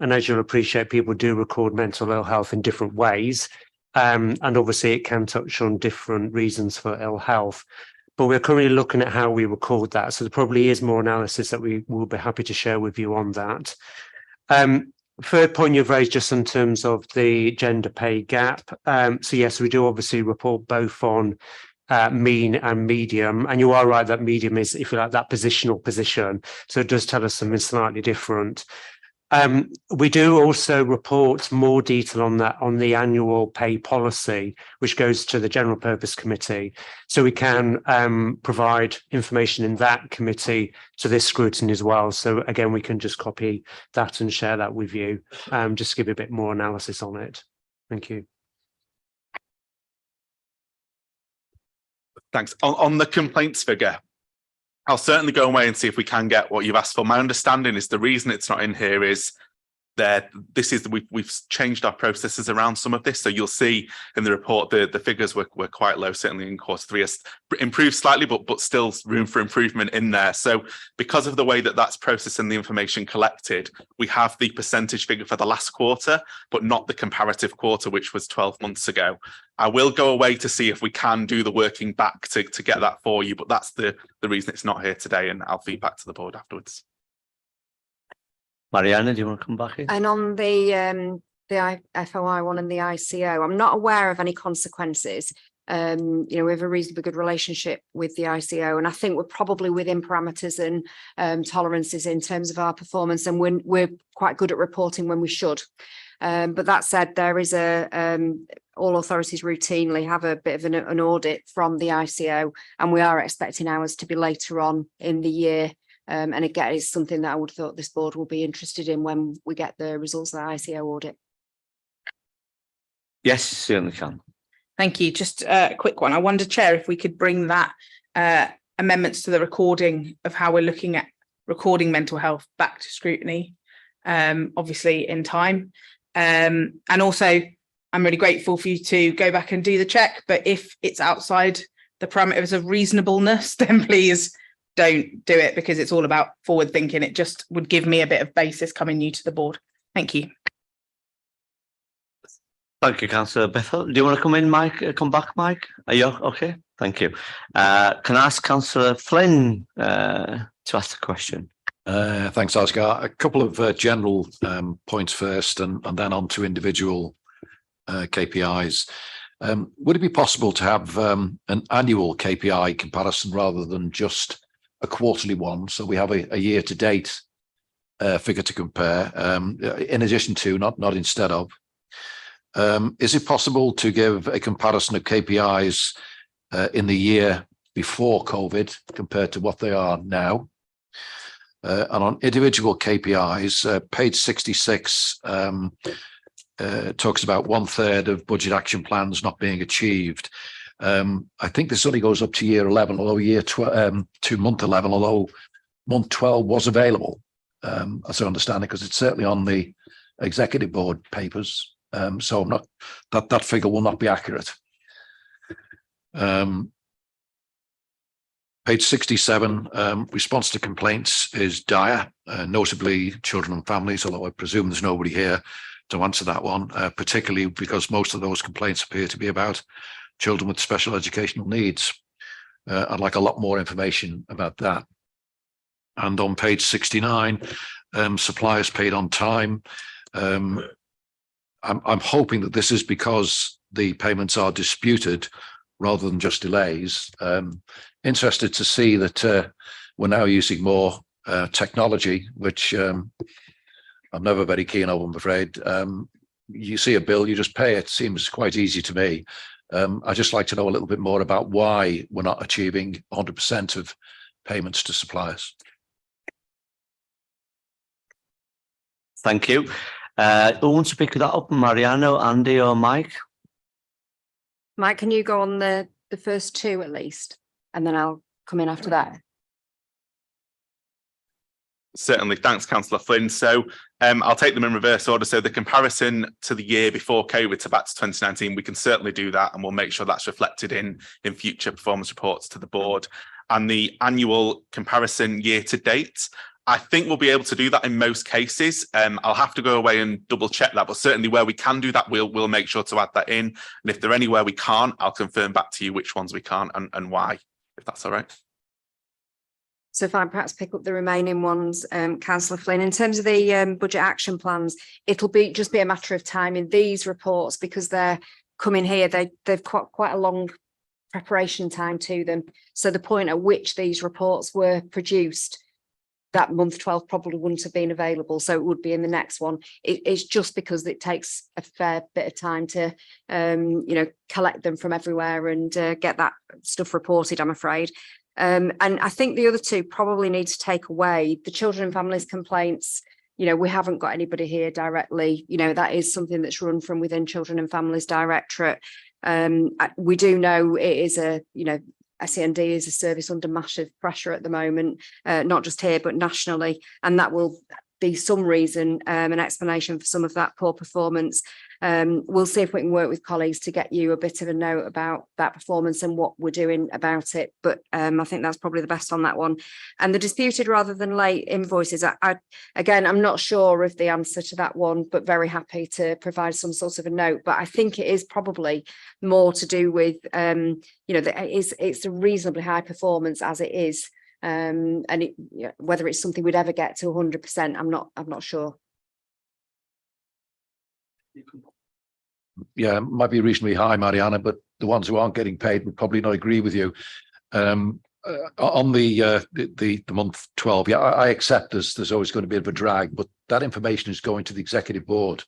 And as you'll appreciate, people do record mental ill health in different ways. And obviously it can touch on different reasons for ill health. But we're currently looking at how we record that. So there probably is more analysis that we will be happy to share with you on that. Third point you've raised just in terms of the gender pay gap. So yes, we do obviously report both on mean and medium. And you are right that medium is, if you like, that positional position. So it does tell us something slightly different. We do also report more detail on that on the annual pay policy, which goes to the General Purpose Committee. So we can provide information in that committee to this scrutiny as well. So again, we can just copy that and share that with you, just to give you a bit more analysis on it. Thank you. Thanks. On the complaints figure, I'll certainly go away and see if we can get what you've asked for. My understanding is the reason it's not in here is that we've changed our processes around some of this. So you'll see in the report the figures were quite low, certainly in quarter three, has improved slightly, but still room for improvement in there. So because of the way that that's processing the information collected, we have the percentage figure for the last quarter, but not the comparative quarter, which was 12 months ago. I will go away to see if we can do the working back to get that for you, but that's the reason it's not here today, and I'll feed back to the board afterwards. Mariana, do you want to come back in? And on the FOI one and the ICO, I'm not aware of any consequences. You know, we have a reasonably good relationship with the ICO, and I think we're probably within parameters and tolerances in terms of our performance, and we're quite good at reporting when we should. But that said, there is all authorities routinely have a bit of an audit from the ICO, and we are expecting ours to be later on in the year. And again, it's something that I would have thought this board will be interested in when we get the results of the ICO audit. Yes, certainly can. Thank you. Just a quick one. I wonder, Chair, if we could bring that amendments to the recording of how we're looking at recording mental health back to scrutiny, obviously in time. And also, I'm really grateful for you to go back and do the check, but if it's outside the parameters of reasonableness, then please don't do it, because it's all about forward thinking. It just would give me a bit of basis coming new to the board. Thank you. Thank you, Councillor Bethel. Do you want to come in, Mike? Come back, Mike? Are you okay? Thank you. Can I ask Councillor Flynn to ask the question? Thanks, Oscar. A couple of general points first, and then on to individual KPIs. Would it be possible to have an annual KPI comparison rather than just a quarterly one? So we have a year to date figure to compare, in addition to, not instead of. Is it possible to give a comparison of KPIs in the year before COVID compared to what they are now? And on individual KPIs, page 66 talks about 1/3 of budget action plans not being achieved. I think this only goes up to year 11, although to month 11, although month 12 was available, as I understand it, because it's certainly on the executive board papers. So I'm not, that figure will not be accurate. Page 67, response to complaints is dire, notably children and families, although I presume there's nobody here to answer that one, particularly because most of those complaints appear to be about children with special educational needs. I'd like a lot more information about that. And on page 69, suppliers paid on time. I'm hoping that this is because the payments are disputed rather than just delays. Interested to see that we're now using more technology, which I'm never very keen of, I'm afraid. You see a bill, you just pay it. Seems quite easy to me. I'd just like to know a little bit more about why we're not achieving 100% of payments to suppliers. Thank you. Who wants to pick that up? Mariano, Andy or Mike? Mike, can you go on the first two at least? And then I'll come in after that. Certainly. Thanks, Councillor Flynn. So I'll take them in reverse order. So the comparison to the year before COVID to back to 2019, we can certainly do that, and we'll make sure that's reflected in future performance reports to the board. And the annual comparison year to date, I think we'll be able to do that in most cases. I'll have to go away and double check that, but certainly where we can do that, we'll make sure to add that in. And if there are anywhere we can't, I'll confirm back to you which ones we can't and why, if that's all right. So if I perhaps pick up the remaining ones, Councillor Flynn, in terms of the budget action plans, it'll just be a matter of time in these reports, because they're coming here, they've quite a long preparation time to them. So the point at which these reports were produced, that month 12 probably wouldn't have been available, so it would be in the next one. It's just because it takes a fair bit of time to collect them from everywhere and get that stuff reported, I'm afraid. And I think the other two probably need to take away the children and families complaints. We haven't got anybody here directly. That is something that's run from within Children and Families Directorate. We do know it is SEND is a service under massive pressure at the moment, not just here, but nationally. And that will be some reason, an explanation for some of that poor performance. We'll see if we can work with colleagues to get you a bit of a note about that performance and what we're doing about it. But I think that's probably the best on that one. And the disputed rather than late invoices, again, I'm not sure of the answer to that one, but very happy to provide some sort of a note. But I think it is probably more to do with, it's a reasonably high performance as it is. And whether it's something we'd ever get to 100%, I'm not sure. Yeah, it might be reasonably high, Mariana, but the ones who aren't getting paid would probably not agree with you. On the month 12, yeah, I accept there's always going to be a bit of a drag, but that information is going to the executive board.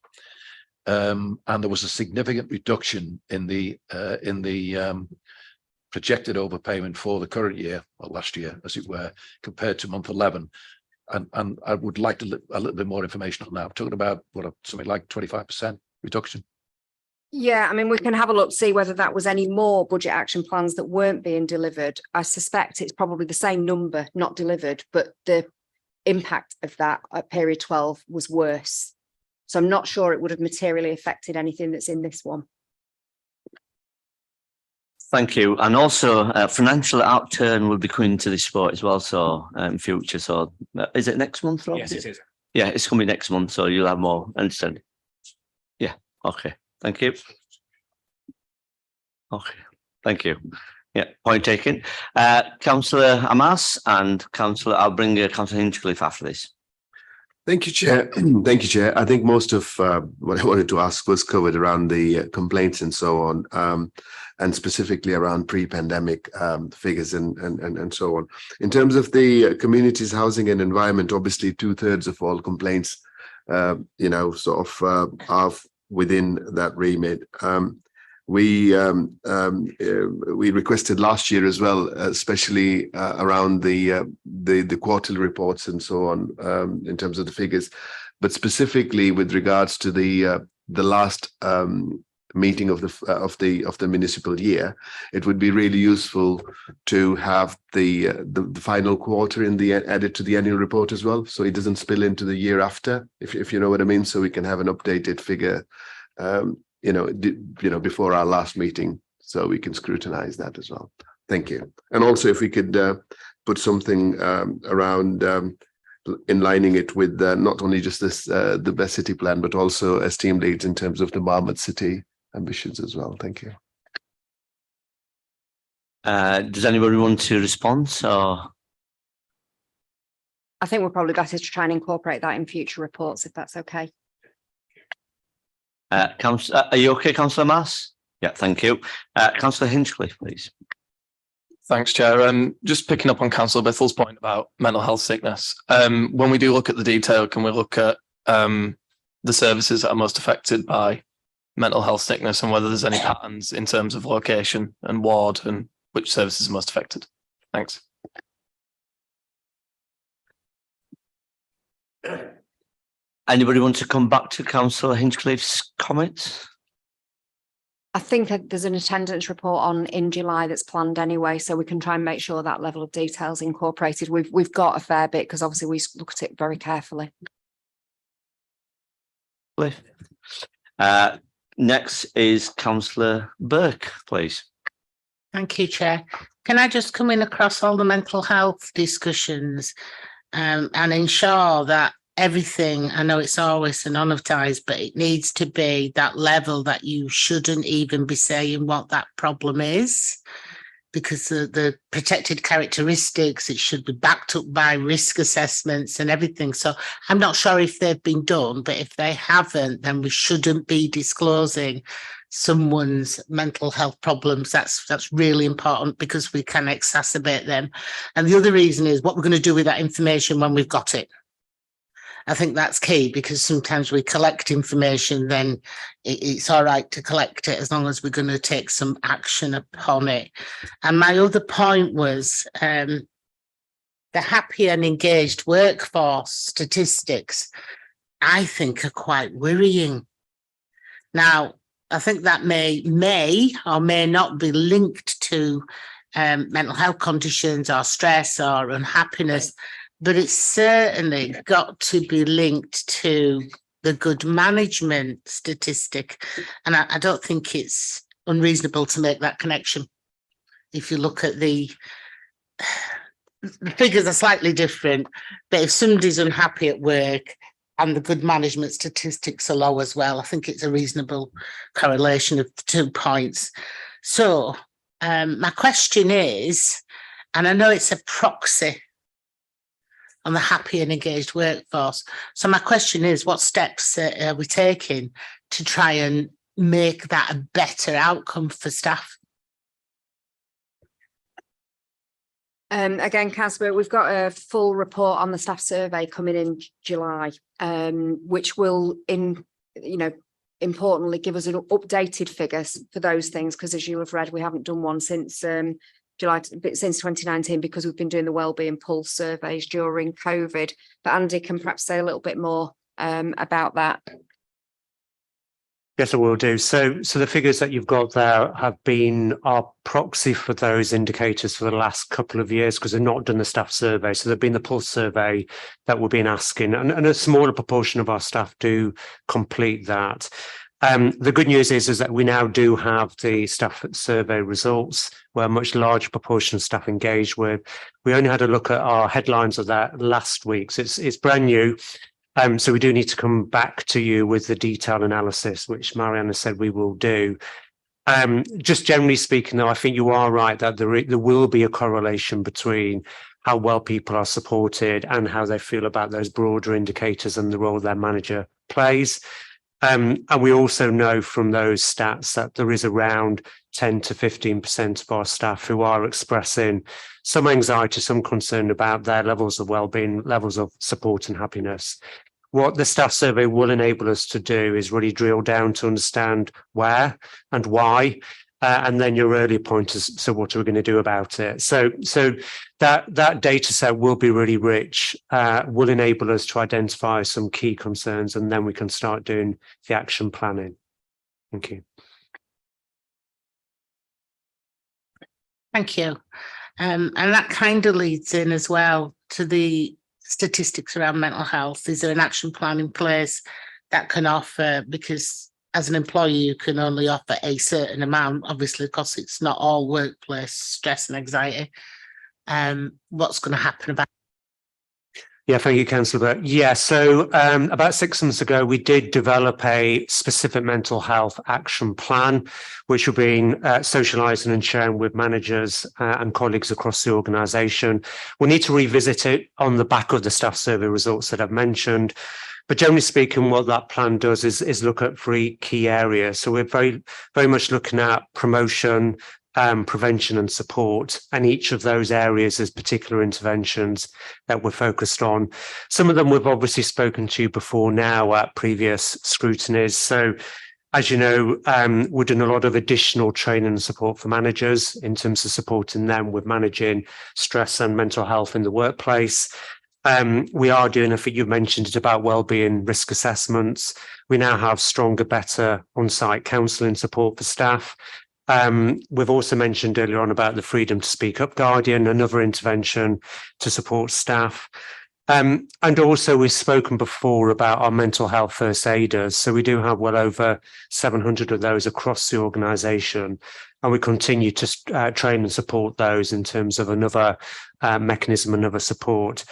And there was a significant reduction in the projected overpayment for the current year, or last year, as it were, compared to month 11. And I would like a little bit more information on that. I'm talking about something like 25% reduction. Yeah, I mean, we can have a look, see whether that was any more budget action plans that weren't being delivered. I suspect it's probably the same number not delivered, but the impact of that at period 12 was worse. So I'm not sure it would have materially affected anything that's in this one. Thank you. And also financial outturn will be coming to this sport as well, so in future. So is it next month, Rob? Yes, it is. Yeah, it's coming next month, so you'll have more understanding. Yeah, okay. Thank you. Okay, thank you. Yeah, point taken. Councillor Amas and Councillor, I'll bring Councillor Hinchcliffe after this. Thank you, Chair. Thank you, Chair. I think most of what I wanted to ask was covered around the complaints and so on, and specifically around pre-pandemic figures and so on. In terms of the communities, housing and environment, obviously 2/3 of all complaints, are within that remit. We requested last year as well, especially around the quarterly reports and so on, in terms of the figures, but specifically with regards to the last meeting of the municipal year, it would be really useful to have the final quarter added to the annual report as well, so it doesn't spill into the year after, if you know what I mean, so we can have an updated figure. Before our last meeting, so we can scrutinize that as well. Thank you. And also if we could put something around inlining it with not only just the best city plan, but also esteemed Leeds in terms of the Marmot City ambitions as well. Thank you. Does anybody want to respond? Or I think we're probably better to try and incorporate that in future reports, if that's okay. Are you okay, Councillor Mass? Yeah, thank you. Councillor Hinchcliffe, please. Thanks, Chair. Just picking up on Councillor Bittle's point about mental health sickness. When we do look at the detail, can we look at the services that are most affected by mental health sickness and whether there's any patterns in terms of location and ward and which services are most affected? Thanks. Anybody want to come back to Councillor Hinchcliffe's comments? I think there's an attendance report on in July that's planned anyway, so we can try and make sure that level of detail is incorporated. We've got a fair bit because obviously we look at it very carefully. Next is Councillor Burke, please. Thank you, Chair. Can I just come in across all the mental health discussions and ensure that everything, I know it's always anonymised, but it needs to be that level that you shouldn't even be saying what that problem is, because the protected characteristics, it should be backed up by risk assessments and everything. So I'm not sure if they've been done, but if they haven't, then we shouldn't be disclosing someone's mental health problems. That's really important because we can exacerbate them. And the other reason is what we're going to do with that information when we've got it. I think that's key because sometimes we collect information, then it's all right to collect it as long as we're going to take some action upon it. And my other point was the happy and engaged workforce statistics, I think, are quite worrying. Now, I think that may or may not be linked to mental health conditions or stress or unhappiness, but it's certainly got to be linked to the good management statistic. And I don't think it's unreasonable to make that connection. If you look at the figures are slightly different, but if somebody's unhappy at work and the good management statistics are low as well, I think it's a reasonable correlation of the 2 points. So my question is, and I know it's a proxy on the happy and engaged workforce. So my question is, what steps are we taking to try and make that a better outcome for staff? Again, Councillor, we've got a full report on the staff survey coming in July, which will, importantly give us an updated figures for those things, because as you have read, we haven't done one since July, since 2019, because we've been doing the wellbeing pulse surveys during COVID. But Andy can perhaps say a little bit more about that. Yes, I will do. So the figures that you've got there have been our proxy for those indicators for the last couple of years, because they've not done the staff survey. So they've been the pulse survey that we've been asking, and a smaller proportion of our staff do complete that. The good news is that we now do have the staff survey results, where a much larger proportion of staff engaged with. We only had a look at our headlines of that last week, so it's brand new. So we do need to come back to you with the detailed analysis, which Marianne said we will do. Just generally speaking, though, I think you are right that there will be a correlation between how well people are supported and how they feel about those broader indicators and the role their manager plays. And we also know from those stats that there is around 10 to 15% of our staff who are expressing some anxiety, some concern about their levels of well-being, levels of support and happiness. What the staff survey will enable us to do is really drill down to understand where and why, and then your earlier point is, so what are we going to do about it? So that data set will be really rich, will enable us to identify some key concerns, and then we can start doing the action planning. Thank you. Thank you. And that kind of leads in as well to the statistics around mental health. Is there an action plan in place that can offer, because as an employer, you can only offer a certain amount, obviously, because it's not all workplace stress and anxiety. What's going to happen about? Yeah, thank you, Councillor. Yeah, so about 6 months ago, we did develop a specific mental health action plan, which we've been socialising and sharing with managers and colleagues across the organisation. We'll need to revisit it on the back of the staff survey results that I've mentioned. But generally speaking, what that plan does is look at 3 key areas. So we're very much looking at promotion, prevention and support, and each of those areas has particular interventions that we're focused on. Some of them we've obviously spoken to before now at previous scrutinies. So as you know, we're doing a lot of additional training and support for managers in terms of supporting them with managing stress and mental health in the workplace. We are doing, I think you mentioned it, about wellbeing risk assessments. We now have stronger, better on-site counselling support for staff. We've also mentioned earlier on about the Freedom to Speak Up Guardian, another intervention to support staff. And also we've spoken before about our mental health first aiders. So we do have well over 700 of those across the organisation, and we continue to train and support those in terms of another mechanism, another support.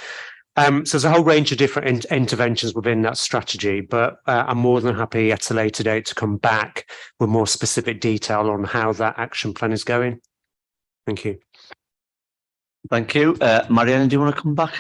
So there's a whole range of different interventions within that strategy, but I'm more than happy at a later date to come back with more specific detail on how that action plan is going. Thank you. Thank you. Marianne, do you want to come back?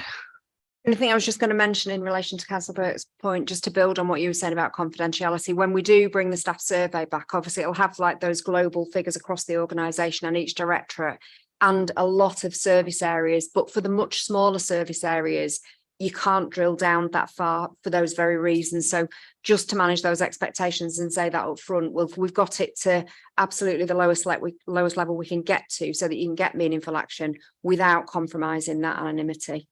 And I think I was just going to mention in relation to Councillor Burke's point, just to build on what you were saying about confidentiality, when we do bring the staff survey back, obviously it'll have like those global figures across the organisation and each directorate and a lot of service areas. But for the much smaller service areas, you can't drill down that far for those very reasons. So just to manage those expectations and say that up front, we've got it to absolutely the lowest level we can get to so that you can get meaningful action without compromising that anonymity.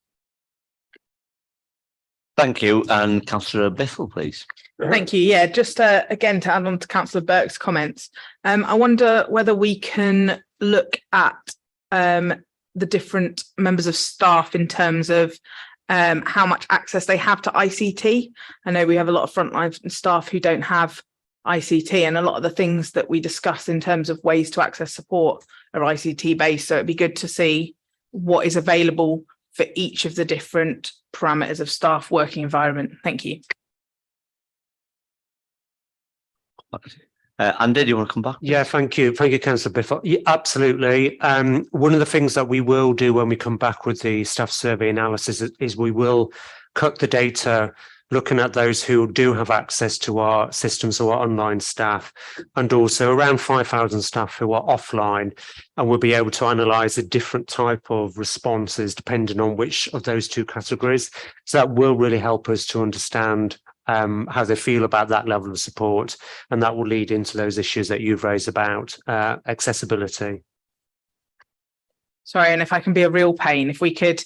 Thank you. And Councillor Biffle, please. Thank you. Yeah, just again to add on to Councillor Burke's comments, I wonder whether we can look at the different members of staff in terms of how much access they have to ICT. I know we have a lot of frontline staff who don't have ICT, and a lot of the things that we discuss in terms of ways to access support are ICT based. So it'd be good to see what is available for each of the different parameters of staff working environment. Thank you. Andy, do you want to come back? Yeah, thank you. Thank you, Councillor Biffle. Yeah, absolutely. One of the things that we will do when we come back with the staff survey analysis is we will cut the data looking at those who do have access to our systems or our online staff, and also around 5,000 staff who are offline, and we'll be able to analyse a different type of responses depending on which of those 2 categories. So that will really help us to understand how they feel about that level of support, and that will lead into those issues that you've raised about accessibility. Sorry, and if I can be a real pain, if we could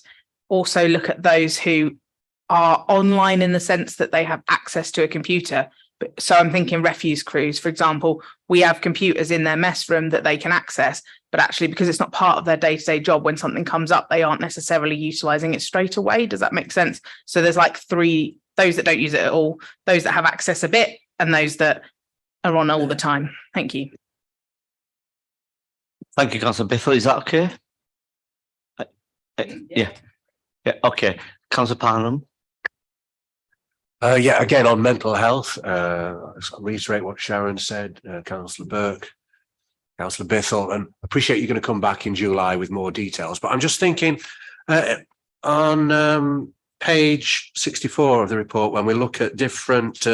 also look at those who are online in the sense that they have access to a computer. So I'm thinking refuse crews, for example, we have computers in their mess room that they can access, but actually because it's not part of their day-to-day job, when something comes up, they aren't necessarily utilising it straight away. Does that make sense? So there's like 3, those that don't use it at all, those that have access a bit, and those that are on all the time. Thank you. Thank you, Councillor Biffle. Is that okay? Yeah. Okay. Councillor Parnham. Yeah, again on mental health, I'll reiterate what Sharon said, Councillor Burke. Councillor Bithell, and appreciate you're going to come back in July with more details. But I'm just thinking on page 64 of the report, when we look at different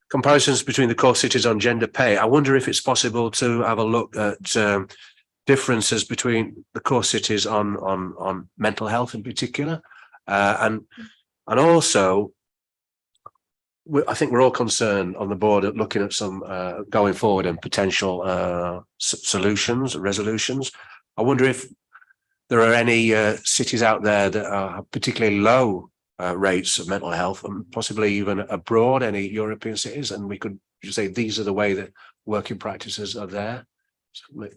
comparisons between the core cities on gender pay, I wonder if it's possible to have a look at differences between the core cities on mental health in particular, and also I think we're all concerned on the board at looking at some going forward and potential solutions, resolutions. I wonder if there are any cities out there that are particularly low rates of mental health, and possibly even abroad, any European cities, and we could say these are the way that working practices are there,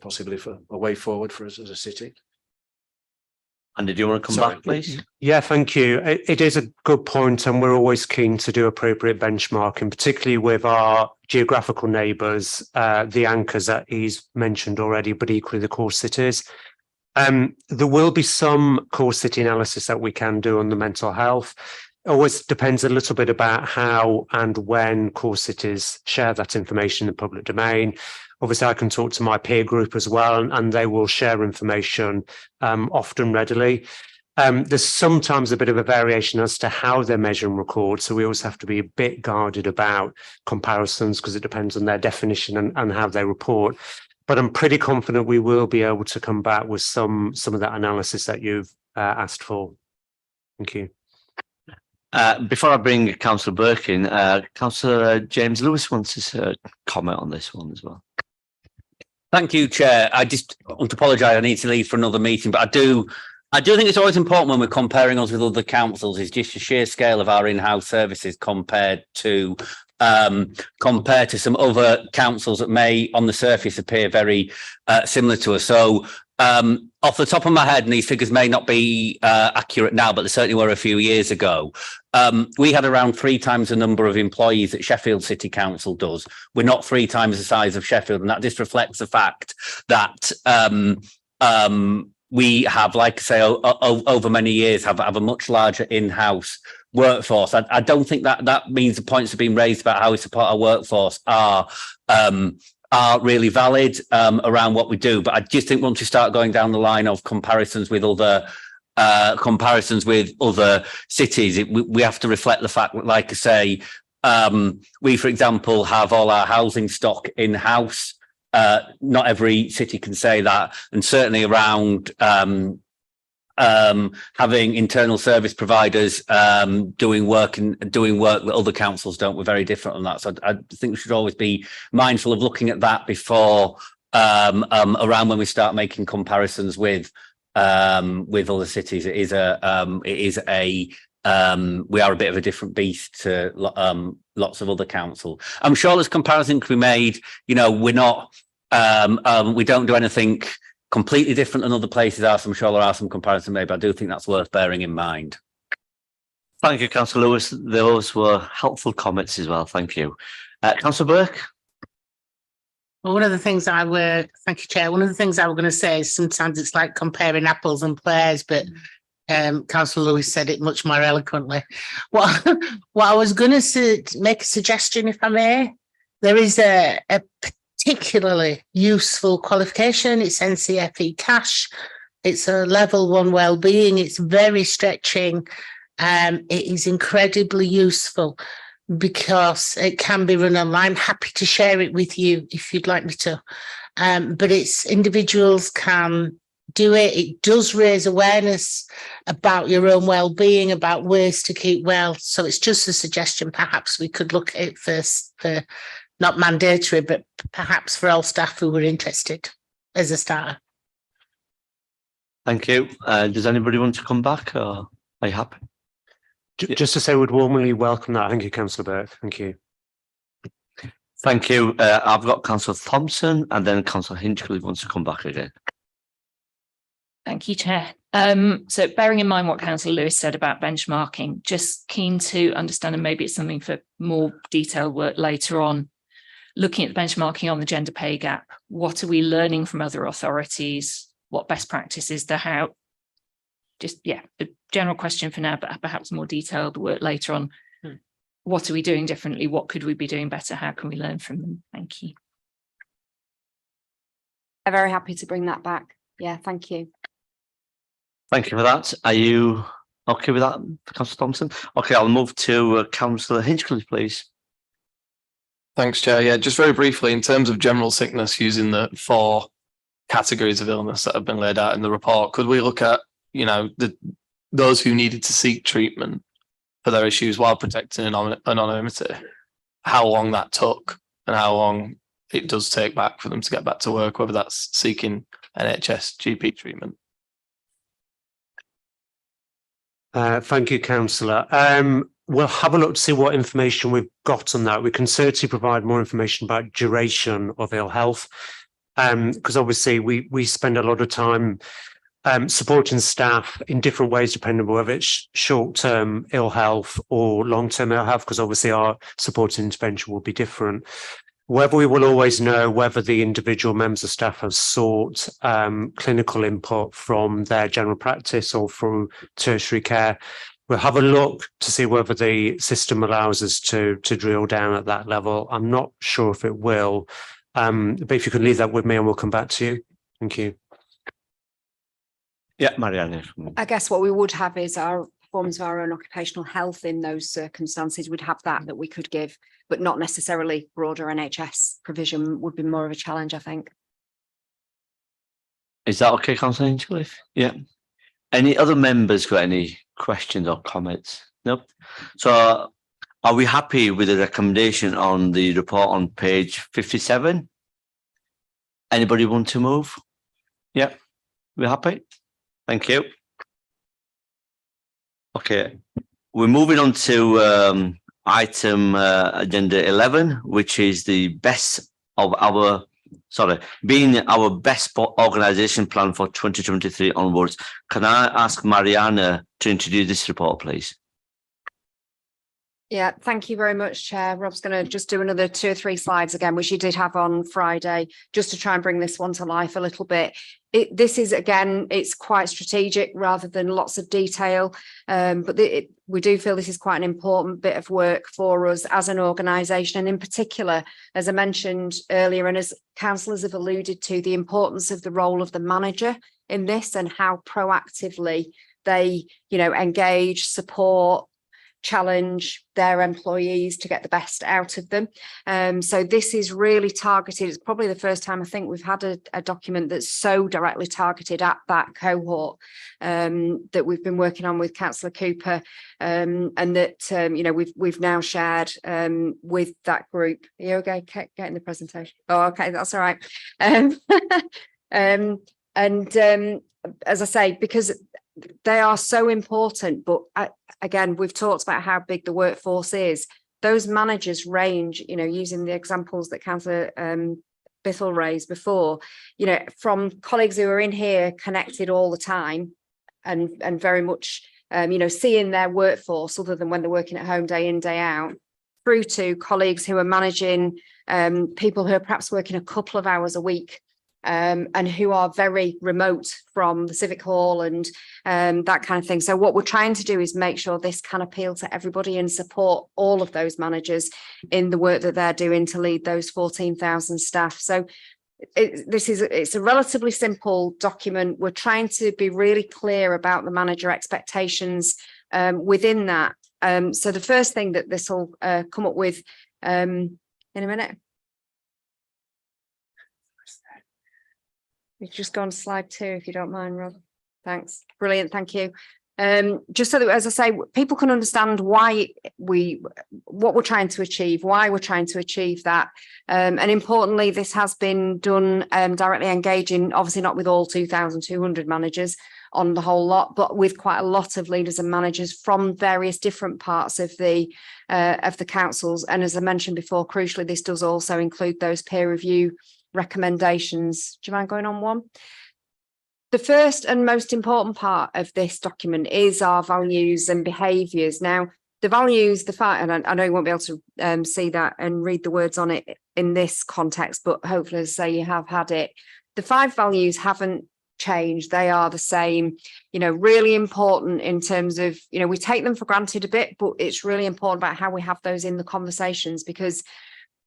possibly for a way forward for us as a city. And did you want to come back, please? Yeah, thank you. It is a good point, and we're always keen to do appropriate benchmarking, particularly with our geographical neighbours, the anchors that he's mentioned already, but equally the core cities. There will be some core city analysis that we can do on the mental health. It always depends a little bit about how and when core cities share that information in the public domain. Obviously, I can talk to my peer group as well, and they will share information often readily. There's sometimes a bit of a variation as to how they measure and record, so we always have to be a bit guarded about comparisons because it depends on their definition and how they report. But I'm pretty confident we will be able to come back with some of that analysis that you've asked for. Thank you. Before I bring Councillor Burke in, Councillor James Lewis wants to comment on this one as well. Thank you, Chair. I just want to apologise. I need to leave for another meeting, but I do think it's always important when we're comparing us with other councils is just the sheer scale of our in-house services compared to some other councils that may on the surface appear very similar to us. So off the top of my head, and these figures may not be accurate now, but they certainly were a few years ago, we had around 3 times the number of employees that Sheffield City Council does. We're not 3 times the size of Sheffield, and that just reflects the fact that we have, like I say, over many years have a much larger in-house workforce. I don't think that means the points have been raised about how we support our workforce are really valid around what we do. But I just think once we start going down the line of comparisons with other cities, we have to reflect the fact that, like I say, we, for example, have all our housing stock in-house. Not every city can say that, and certainly around having internal service providers doing work that other councils don't. We're very different on that. So I think we should always be mindful of looking at that before around when we start making comparisons with other cities. We are a bit of a different beast to lots of other councils. I'm sure there's comparison can be made. You know, we're not we don't do anything completely different than other places are, so I'm sure there are some comparisons made, but I do think that's worth bearing in mind. Thank you, Councillor Lewis. Those were helpful comments as well. Thank you. Councillor Burke? Well, thank you, Chair. One of the things I was going to say is sometimes it's like comparing apples and pears, but Councillor Lewis said it much more eloquently. What I was going to make a suggestion, if I may. There is a particularly useful qualification. It's NCFE cash. It's a level 1 wellbeing. It's very stretching. It is incredibly useful because it can be run online. I'm happy to share it with you if you'd like me to. But it's individuals can do it. It does raise awareness about your own well-being, about ways to keep well. So it's just a suggestion. Perhaps we could look at it first for not mandatory, but perhaps for all staff who were interested as a starter. Thank you. Does anybody want to come back, or are you happy? Just to say, we'd warmly welcome that. Thank you, Councillor Burke. Thank you. Thank you. I've got Councillor Thompson and then Councillor Hinchcliffe wants to come back again. Thank you, Chair. So bearing in mind what Councillor Lewis said about benchmarking, just keen to understand, and maybe it's something for more detailed work later on, looking at the benchmarking on the gender pay gap. What are we learning from other authorities? What best practices to how? Just, yeah, a general question for now, but perhaps more detailed work later on. What are we doing differently? What could we be doing better? How can we learn from them? Thank you. I'm very happy to bring that back. Yeah, thank you. Thank you for that. Are you okay with that, Councillor Thompson? Okay, I'll move to Councillor Hinchcliffe, please. Thanks, Chair. Yeah, just very briefly, in terms of general sickness, using the 4 categories of illness that have been laid out in the report, could we look at, those who needed to seek treatment for their issues while protecting anonymity, how long that took and how long it does take back for them to get back to work, whether that's seeking NHS GP treatment? Thank you, Councillor. We'll have a look to see what information we've got on that. We can certainly provide more information about duration of ill health, because obviously we spend a lot of time supporting staff in different ways, depending on whether it's short-term ill health or long-term ill health, because obviously our support and intervention will be different. Whether we will always know whether the individual members of staff have sought clinical input from their general practice or from tertiary care. We'll have a look to see whether the system allows us to drill down at that level. I'm not sure if it will, but if you could leave that with me and we'll come back to you. Thank you. Yeah, Marianne. I guess what we would have is our forms of our own occupational health in those circumstances. We'd have that we could give, but not necessarily broader NHS provision would be more of a challenge, I think. Is that okay, Councillor Hinchcliffe? Yeah. Any other members got any questions or comments? Nope. So are we happy with the recommendation on the report on page 57? Anybody want to move? Yeah, we're happy. Thank you. Okay, we're moving on to item agenda 11, which is the best of our, being our best organisation plan for 2023 onwards. Can I ask Mariana to introduce this report, please? Yeah, thank you very much, Chair. Rob's going to just do another 2 or 3 slides again, which you did have on Friday, just to try and bring this one to life a little bit. This is, again, it's quite strategic rather than lots of detail, but we do feel this is quite an important bit of work for us as an organisation, and in particular, as I mentioned earlier, and as councillors have alluded to, the importance of the role of the manager in this and how proactively they, engage, support, challenge their employees to get the best out of them. So this is really targeted. It's probably the first time I think we've had a document that's so directly targeted at that cohort that we've been working on with Councillor Cooper, and that we've now shared with that group. Are you okay getting the presentation? Oh, okay, that's all right. As I say, because they are so important, but again, we've talked about how big the workforce is. Those managers range, using the examples that Councillor Bithell raised before, from colleagues who are in here connected all the time and very much, seeing their workforce other than when they're working at home day in, day out, through to colleagues who are managing people who are perhaps working a couple of hours a week, and who are very remote from the Civic Hall and that kind of thing. So what we're trying to do is make sure this can appeal to everybody and support all of those managers in the work that they're doing to lead those 14,000 staff. So it's a relatively simple document. We're trying to be really clear about the manager expectations within that. So the first thing that this will come up with in a minute. You just go on to slide 2 if you don't mind, Rob. Thanks. Brilliant. Thank you. Just so that, as I say, people can understand what we're trying to achieve, why we're trying to achieve that. And importantly, this has been done directly engaging, obviously not with all 2,200 managers on the whole lot, but with quite a lot of leaders and managers from various different parts of the councils. And as I mentioned before, crucially, this does also include those peer review recommendations. Do you mind going on one? The first and most important part of this document is our values and behaviours. Now, the values, and I know you won't be able to see that and read the words on it in this context, but hopefully, as I say, you have had it. The 5 values haven't changed. They are the same, really important in terms of, we take them for granted a bit, but it's really important about how we have those in the conversations, because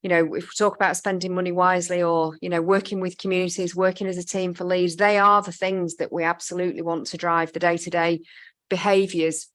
you know, if we talk about spending money wisely or, you know, working with communities, working as a team for Leeds, they are the things that we absolutely want to drive the day-to-day behaviours.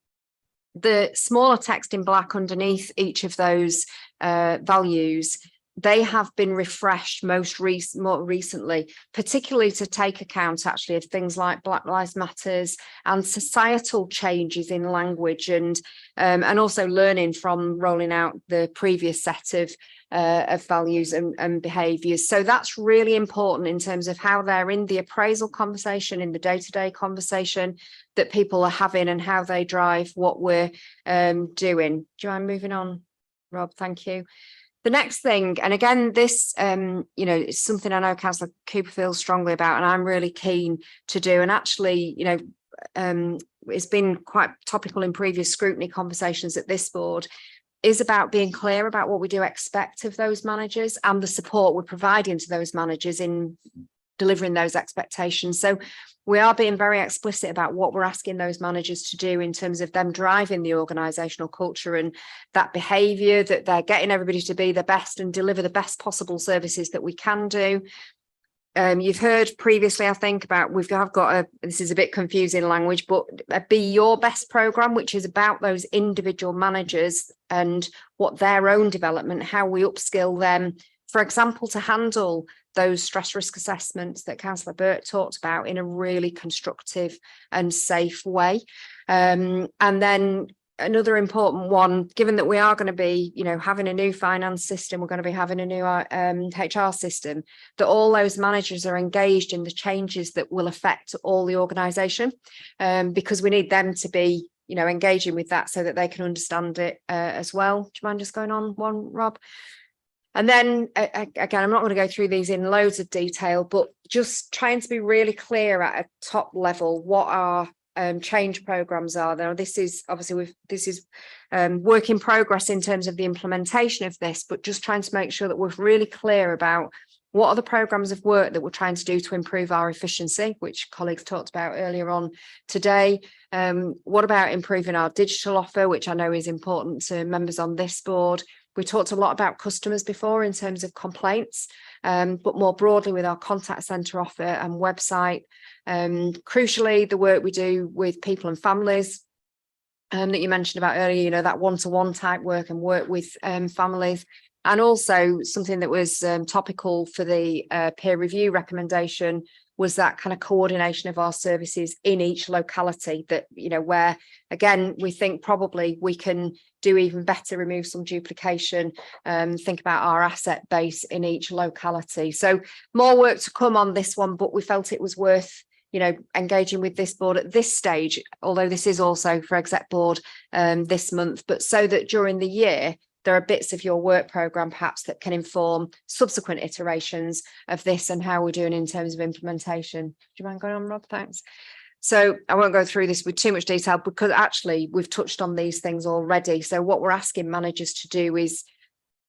The smaller text in black underneath each of those values, they have been refreshed more recently, particularly to take account actually of things like Black Lives Matters and societal changes in language, and also learning from rolling out the previous set of values and behaviours. So that's really important in terms of how they're in the appraisal conversation, in the day-to-day conversation that people are having, and how they drive what we're doing. Do you mind moving on, Rob? Thank you. The next thing, and again, this, you know, it's something I know Councillor Cooper feels strongly about, and I'm really keen to do. And actually, you know, it's been quite topical in previous scrutiny conversations at this board, is about being clear about what we do expect of those managers and the support we're providing to those managers in delivering those expectations. So we are being very explicit about what we're asking those managers to do in terms of them driving the organisational culture and that behaviour, that they're getting everybody to be the best and deliver the best possible services that we can do. You've heard previously, I think, about we've got a, this is a bit confusing language, but a Be Your Best programme, which is about those individual managers and what their own development, how we upskill them, for example, to handle those stress risk assessments that Councillor Burt talked about in a really constructive and safe way. And then another important one, given that we are going to be, you know, having a new finance system, we're going to be having a new HR system, that all those managers are engaged in the changes that will affect all the organisation, because we need them to be, you know, engaging with that so that they can understand it as well. Do you mind just going on one, Rob? And then again, I'm not going to go through these in loads of detail, but just trying to be really clear at a top level what our change programs are. Now, this is obviously work in progress in terms of the implementation of this, but just trying to make sure that we're really clear about what are the programs of work that we're trying to do to improve our efficiency, which colleagues talked about earlier on today. What about improving our digital offer, which I know is important to members on this board. We talked a lot about customers before in terms of complaints, but more broadly with our contact centre offer and website. Crucially, the work we do with people and families that you mentioned about earlier, you know, that one-to-one type work and work with families. And also something that was topical for the peer review recommendation was that kind of coordination of our services in each locality that, you know, where, again, we think probably we can do even better, remove some duplication, think about our asset base in each locality. So more work to come on this one, but we felt it was worth, you know, engaging with this board at this stage, although this is also for exec board this month, but so that during the year, there are bits of your work programme perhaps that can inform subsequent iterations of this and how we're doing in terms of implementation. Do you mind going on, Rob? Thanks. So I won't go through this with too much detail because actually we've touched on these things already. So what we're asking managers to do is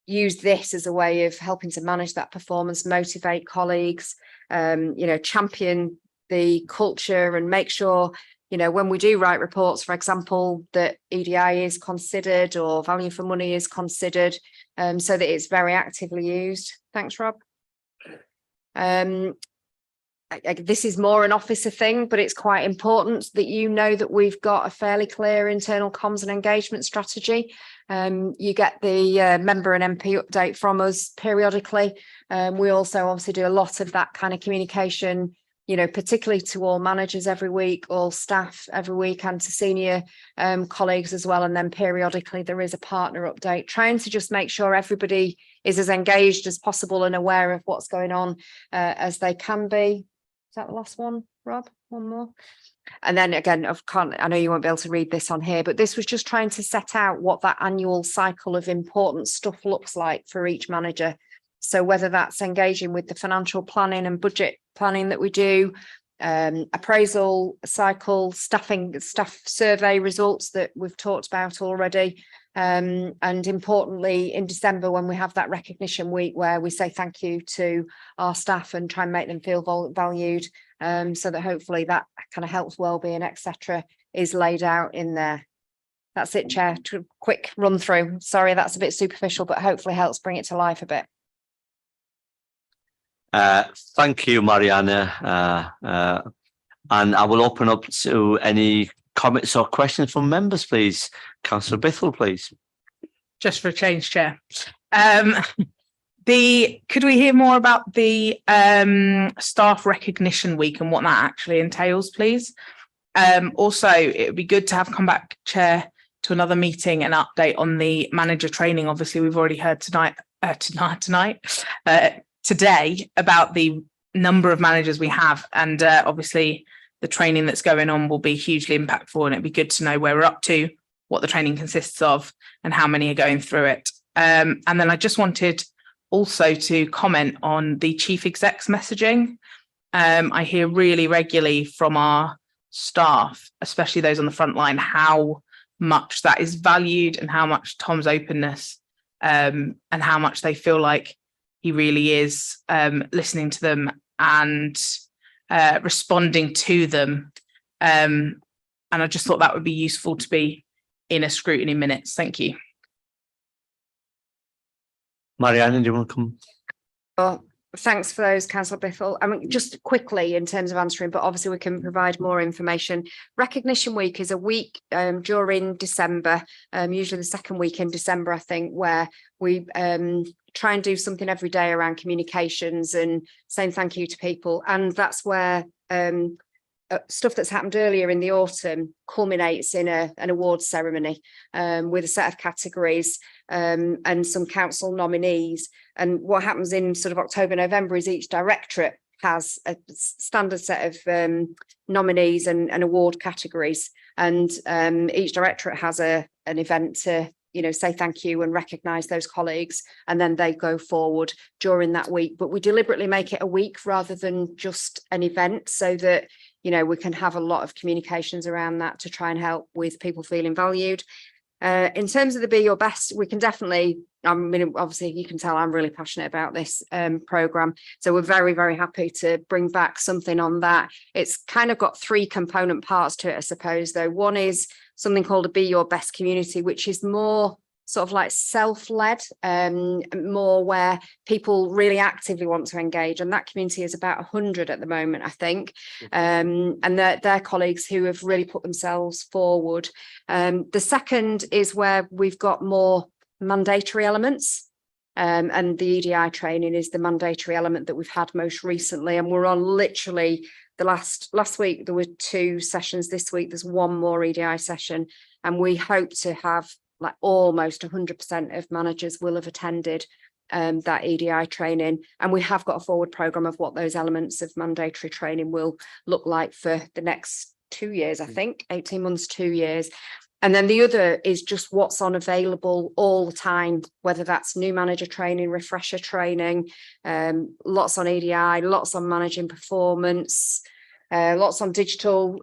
use this as a way of helping to manage that performance, motivate colleagues, you know, champion the culture and make sure, you know, when we do write reports, for example, that EDI is considered or value for money is considered, so that it's very actively used. Thanks, Rob. This is more an officer thing, but it's quite important that you know that we've got a fairly clear internal comms and engagement strategy. You get the member and MP update from us periodically. We also obviously do a lot of that kind of communication, you know, particularly to all managers every week, all staff every week, and to senior colleagues as well. And then periodically there is a partner update, trying to just make sure everybody is as engaged as possible and aware of what's going on as they can be. Is that the last one, Rob? One more. And then again, I know you won't be able to read this on here, but this was just trying to set out what that annual cycle of important stuff looks like for each manager. So whether that's engaging with the financial planning and budget planning that we do, appraisal cycle, staff survey results that we've talked about already, and importantly in December when we have that recognition week where we say thank you to our staff and try and make them feel valued, so that hopefully that kind of helps wellbeing, etc., is laid out in there. That's it, Chair. To quick run through. Sorry, that's a bit superficial, but hopefully helps bring it to life a bit. Thank you, Mariana. And I will open up to any comments or questions from members, please. Councillor Bithell, please. Just for a change, Chair. Could we hear more about the staff recognition week and what that actually entails, please? Also, it would be good to have come back, Chair, to another meeting and update on the manager training. Obviously, we've already heard today about the number of managers we have, and obviously the training that's going on will be hugely impactful, and it'd be good to know where we're up to, what the training consists of, and how many are going through it. And then I just wanted also to comment on the chief exec's messaging. I hear really regularly from our staff, especially those on the front line, how much that is valued and how much Tom's openness and how much they feel like he really is listening to them and responding to them. And I just thought that would be useful to be in a scrutiny minutes. Thank you. Mariana, do you want to come? Well, thanks for those, Councillor Bithell. I mean, just quickly in terms of answering, but obviously we can provide more information. Recognition Week is a week during December, usually the second week in December, I think, where we try and do something every day around communications and saying thank you to people. And that's where stuff that's happened earlier in the autumn culminates in an awards ceremony with a set of categories and some council nominees. And what happens in sort of October, November is each directorate has a standard set of nominees and award categories. And each directorate has an event to, you know, say thank you and recognise those colleagues. And then they go forward during that week. But we deliberately make it a week rather than just an event so that, you know, we can have a lot of communications around that to try and help with people feeling valued. In terms of the Be Your Best, we can definitely, I mean, obviously you can tell I'm really passionate about this programme. So we're very, very happy to bring back something on that. It's kind of got three component parts to it, I suppose, though. One is something called a Be Your Best community, which is more sort of like self-led, more where people really actively want to engage. And that community is about 100 at the moment, I think. And they're colleagues who have really put themselves forward. The second is where we've got more mandatory elements. And the EDI training is the mandatory element that we've had most recently. And we're on literally the last week, there were 2 sessions. This week, there's 1 more EDI session. And we hope to have like almost 100% of managers will have attended that EDI training. And we have got a forward programme of what those elements of mandatory training will look like for the next 2 years, I think, 18 months, 2 years. And then the other is just what's on available all the time, whether that's new manager training, refresher training, lots on EDI, lots on managing performance, lots on digital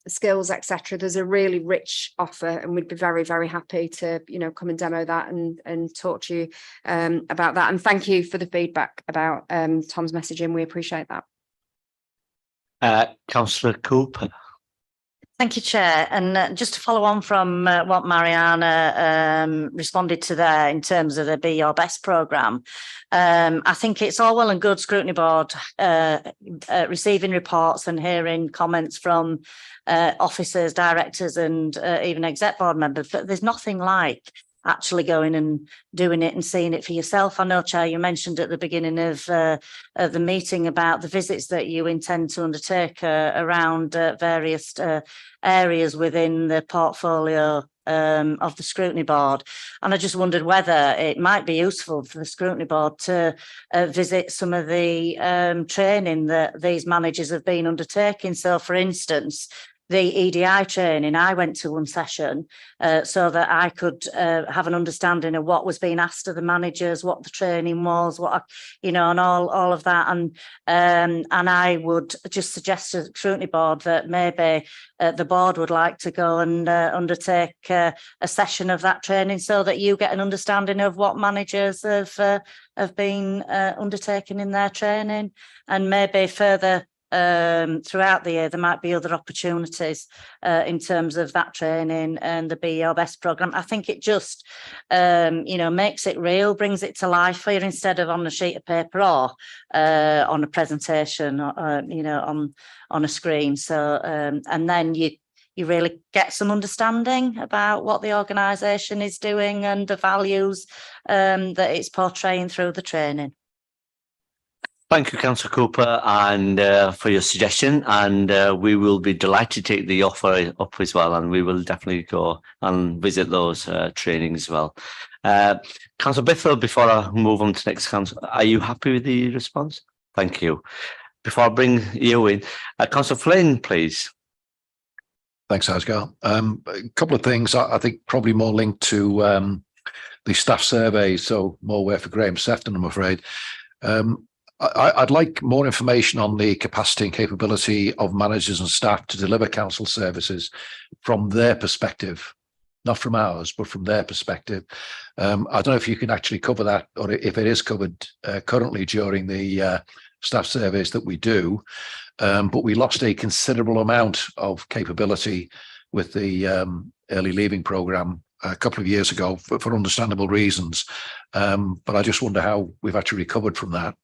skills, etc. There's a really rich offer, and we'd be very, very happy to, you know, come and demo that and talk to you about that. And thank you for the feedback about Tom's messaging. We appreciate that. Councillor Cooper. Thank you, Chair. And just to follow on from what Mariana responded to there in terms of the Be Your Best programme, I think it's all well and good Scrutiny Board receiving reports and hearing comments from officers, directors and even exec board members, but there's nothing like actually going and doing it and seeing it for yourself. I know, Chair, you mentioned at the beginning of the meeting about the visits that you intend to undertake around various areas within the portfolio of the Scrutiny Board. And I just wondered whether it might be useful for the Scrutiny Board to visit some of the training that these managers have been undertaking. So, for instance, the EDI training, I went to one session so that I could have an understanding of what was being asked of the managers, what the training was, and all of that. And I would just suggest to the Scrutiny Board that maybe the board would like to go and undertake a session of that training so that you get an understanding of what managers have been undertaking in their training, and maybe further throughout the year, there might be other opportunities in terms of that training and the Be Your Best programme. I think it just, makes it real, brings it to life for you instead of on a sheet of paper or on a presentation, on a screen. So, and then you really get some understanding about what the organisation is doing and the values that it's portraying through the training. Thank you, Councillor Cooper, and for your suggestion. And we will be delighted to take the offer up as well, and we will definitely go and visit those trainings as well. Councillor Bithell, before I move on to next council, are you happy with the response? Thank you. Before I bring you in, Councillor Flynn, please. Thanks, Asgar. A couple of things I think probably more linked to the staff survey, so more work for Graham Sefton, I'm afraid. I'd like more information on the capacity and capability of managers and staff to deliver council services from their perspective, not from ours, but from their perspective. I don't know if you can actually cover that, or if it is covered currently during the staff surveys that we do, but we lost a considerable amount of capability with the early leaving programme a couple of years ago for understandable reasons. But I just wonder how we've actually recovered from that.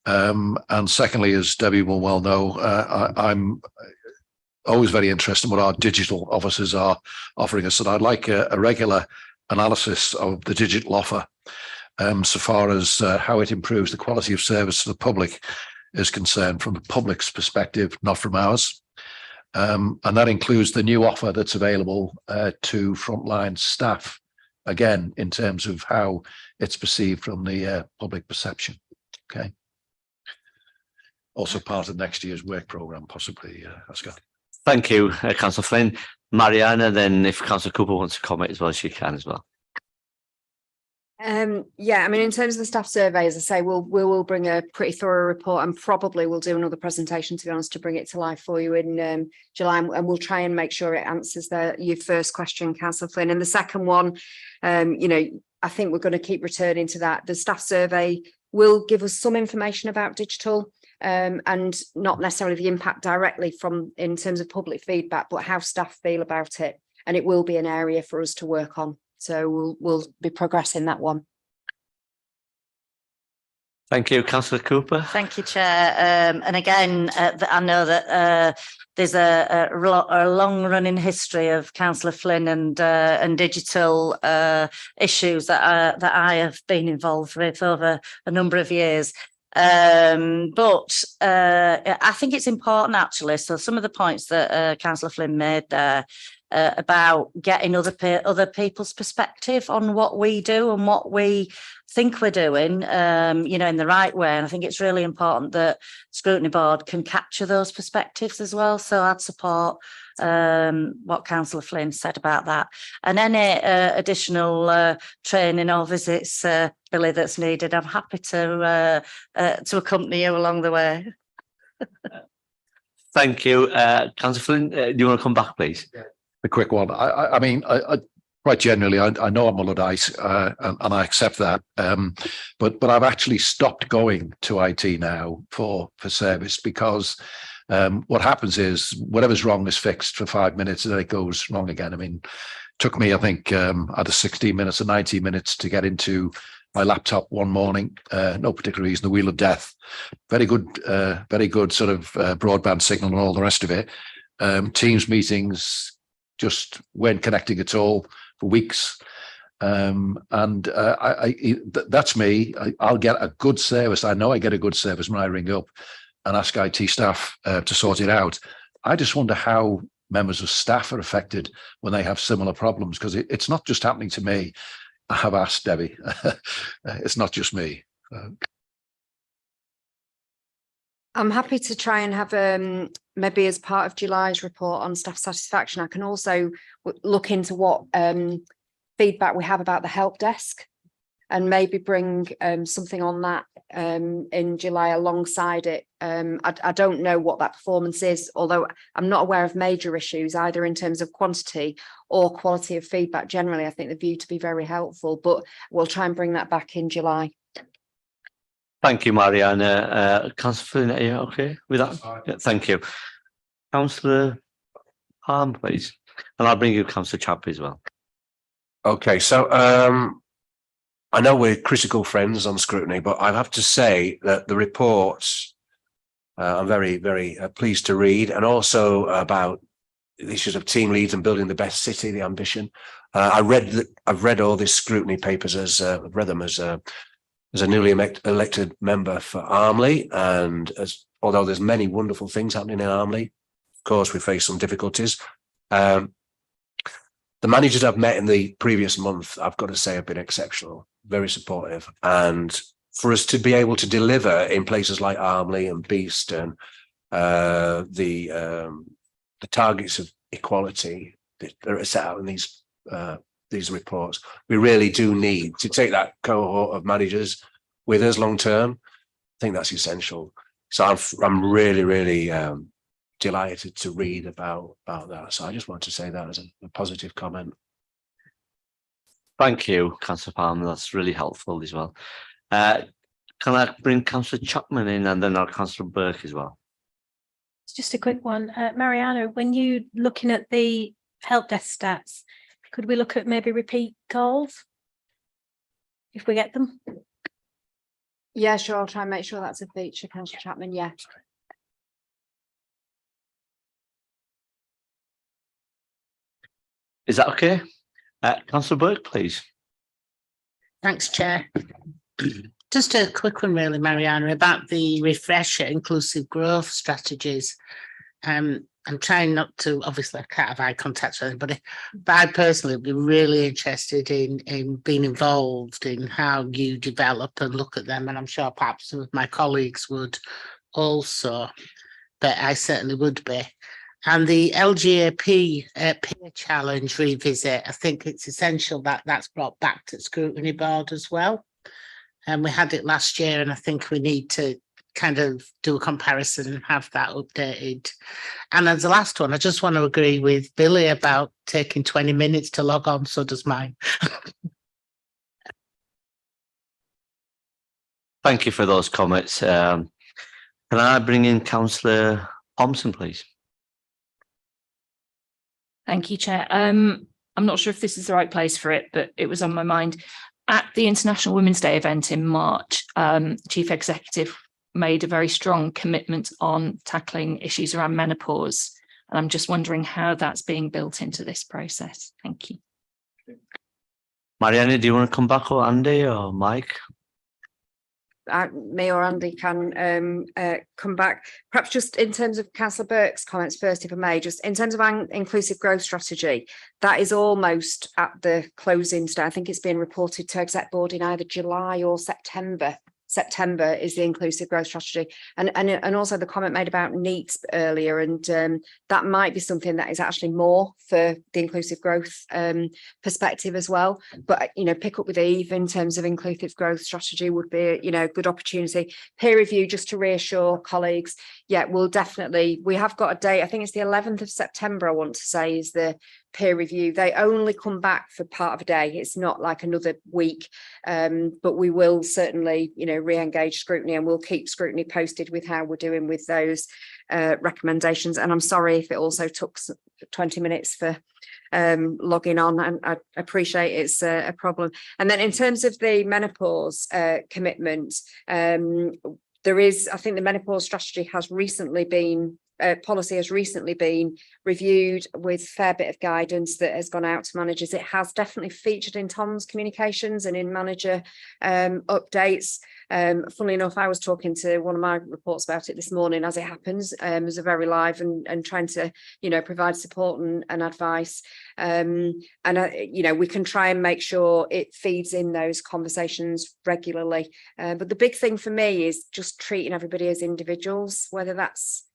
And secondly, as Debbie will well know, I'm always very interested in what our digital officers are offering us. And I'd like a regular analysis of the digital offer so far as how it improves the quality of service to the public is concerned, from the public's perspective, not from ours. And that includes the new offer that's available to frontline staff, again, in terms of how it's perceived from the public perception. Okay. Also part of next year's work programme, possibly, Oscar. Thank you, Councillor Flynn. Mariana, then if Councillor Cooper wants to comment as well, she can as well. Yeah, I mean, in terms of the staff survey, as I say, we will bring a pretty thorough report, and probably we'll do another presentation, to be honest, to bring it to life for you in July, and we'll try and make sure it answers your first question, Councillor Flynn. And the second one, I think we're going to keep returning to that. The staff survey will give us some information about digital, and not necessarily the impact directly in terms of public feedback, but how staff feel about it. And it will be an area for us to work on. So we'll be progressing that one. Thank you, Councillor Cooper. Thank you, Chair. And again, I know that there's a long-running history of Councillor Flynn and digital issues that I have been involved with over a number of years. But I think it's important, actually. So some of the points that Councillor Flynn made there about getting other people's perspective on what we do and what we think we're doing, in the right way. And I think it's really important that Scrutiny Board can capture those perspectives as well. So I'd support what Councillor Flynn said about that. And any additional training or visits, Billy, that's needed, I'm happy to accompany you along the way. Thank you. Councillor Flynn, do you want to come back, please? Yeah. A quick one. I mean, quite generally, I know I'm a Luddite, and I accept that. But I've actually stopped going to IT now for service, because what happens is whatever's wrong is fixed for 5 minutes and then it goes wrong again. I mean, it took me, I think, either 16 minutes or 90 minutes to get into my laptop one morning. No particular reason. The wheel of death. Very good sort of broadband signal and all the rest of it. Teams meetings just weren't connecting at all for weeks. That's me. I'll get a good service. I know I get a good service when I ring up and ask IT staff to sort it out. I just wonder how members of staff are affected when they have similar problems, because it's not just happening to me. I have asked Debbie. It's not just me. I'm happy to try and have maybe as part of July's report on staff satisfaction, I can also look into what feedback we have about the help desk, and maybe bring something on that in July alongside it. I don't know what that performance is, although I'm not aware of major issues either in terms of quantity or quality of feedback. Generally, I think the view to be very helpful, but we'll try and bring that back in July. Thank you, Mariana. Councillor Flynn, are you okay with that? Yeah, thank you. Councillor Harm, please. And I'll bring you Councillor Chappie as well. Okay, so I know we're critical friends on scrutiny, but I have to say that the reports I'm very, very pleased to read, and also about the issues of team leads and building the best city, the ambition. I've read all these scrutiny papers I've read them as a newly elected member for Armley, and although there's many wonderful things happening in Armley, of course we face some difficulties. The managers I've met in the previous month, I've got to say, have been exceptional, very supportive, and for us to be able to deliver in places like Armley and Beeston, the targets of equality that are set out in these reports, we really do need to take that cohort of managers with us long term. I think that's essential. So I'm really, really delighted to read about that. So I just want to say that as a positive comment. Thank you, Councillor Palmer. That's really helpful as well. Can I bring Councillor Chapman in, and then our Councillor Burke as well? It's just a quick one. Mariana, when you looking at the help desk stats, could we look at maybe repeat calls if we get them? Yeah, sure. I'll try and make sure that's a feature, Councillor Chapman. Yeah. Is that okay? Councillor Burke, please. Thanks, Chair. Just a quick one really, Mariana, about the refresher inclusive growth strategies. I'm trying not to, obviously I can't have eye contact with anybody, but I personally would be really interested in being involved in how you develop and look at them, and I'm sure perhaps some of my colleagues would also, but I certainly would be. And the LGAP peer challenge revisit, I think it's essential that that's brought back to the scrutiny board as well. And we had it last year, and I think we need to kind of do a comparison and have that updated. And as the last one, I just want to agree with Billy about taking 20 minutes to log on, so does mine. Thank you for those comments. Can I bring in Councillor Thompson, please? Thank you, Chair. I'm not sure if this is the right place for it, but it was on my mind. At the International Women's Day event in March, Chief Executive made a very strong commitment on tackling issues around menopause. And I'm just wondering how that's being built into this process. Thank you. Mariana, do you want to come back, or Andy or Mike? Me or Andy can come back. Perhaps just in terms of Councillor Burke's comments first, if I may, just in terms of an inclusive growth strategy, that is almost at the closing stage. I think it's been reported to Exec Board in either July or September. September is the inclusive growth strategy, and also the comment made about NEETs earlier, and that might be something that is actually more for the inclusive growth perspective as well. But pick up with Eve in terms of inclusive growth strategy would be a good opportunity. Peer review, just to reassure colleagues, yeah, we'll definitely, we have got a date, I think it's the 11th of September, I want to say, is the peer review. They only come back for part of a day. It's not like another week, but we will certainly re-engage scrutiny, and we'll keep scrutiny posted with how we're doing with those recommendations. And I'm sorry if it also took 20 minutes for logging on, and I appreciate it's a problem. And then in terms of the menopause commitment, there is, I think the menopause strategy has recently been policy has recently been reviewed with a fair bit of guidance that has gone out to managers. It has definitely featured in Tom's communications and in manager updates. Funnily enough, I was talking to one of my reports about it this morning, as it happens, as a very live and trying to, provide support and advice. We can try and make sure it feeds in those conversations regularly. But the big thing for me is just treating everybody as individuals, whether that's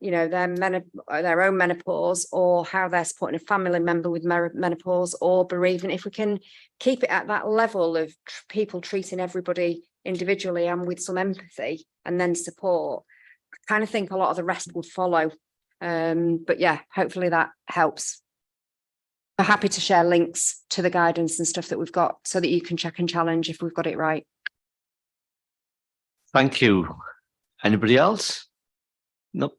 their own menopause, or how they're supporting a family member with menopause or bereavement. If we can keep it at that level of people treating everybody individually and with some empathy and then support, I kind of think a lot of the rest would follow. But yeah, hopefully that helps. I'm happy to share links to the guidance and stuff that we've got so that you can check and challenge if we've got it right. Thank you. Anybody else? Nope.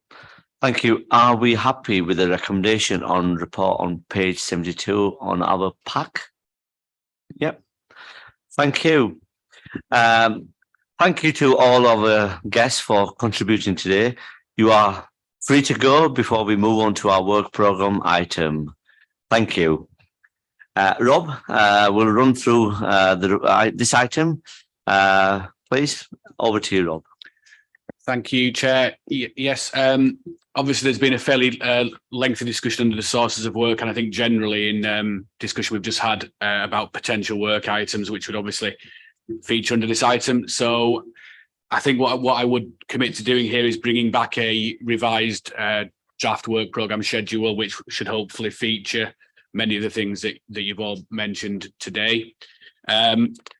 Thank you. Are we happy with the recommendation on report on page 72 on our pack? Yep. Thank you. Thank you to all our guests for contributing today. You are free to go before we move on to our work program item. Thank you. Rob, we'll run through this item. Please, over to you, Rob. Thank you, Chair. Yes, obviously there's been a fairly lengthy discussion under the sources of work, and I think generally in discussion we've just had about potential work items, which would obviously feature under this item. So I think what I would commit to doing here is bringing back a revised draft work programme schedule, which should hopefully feature many of the things that you've all mentioned today.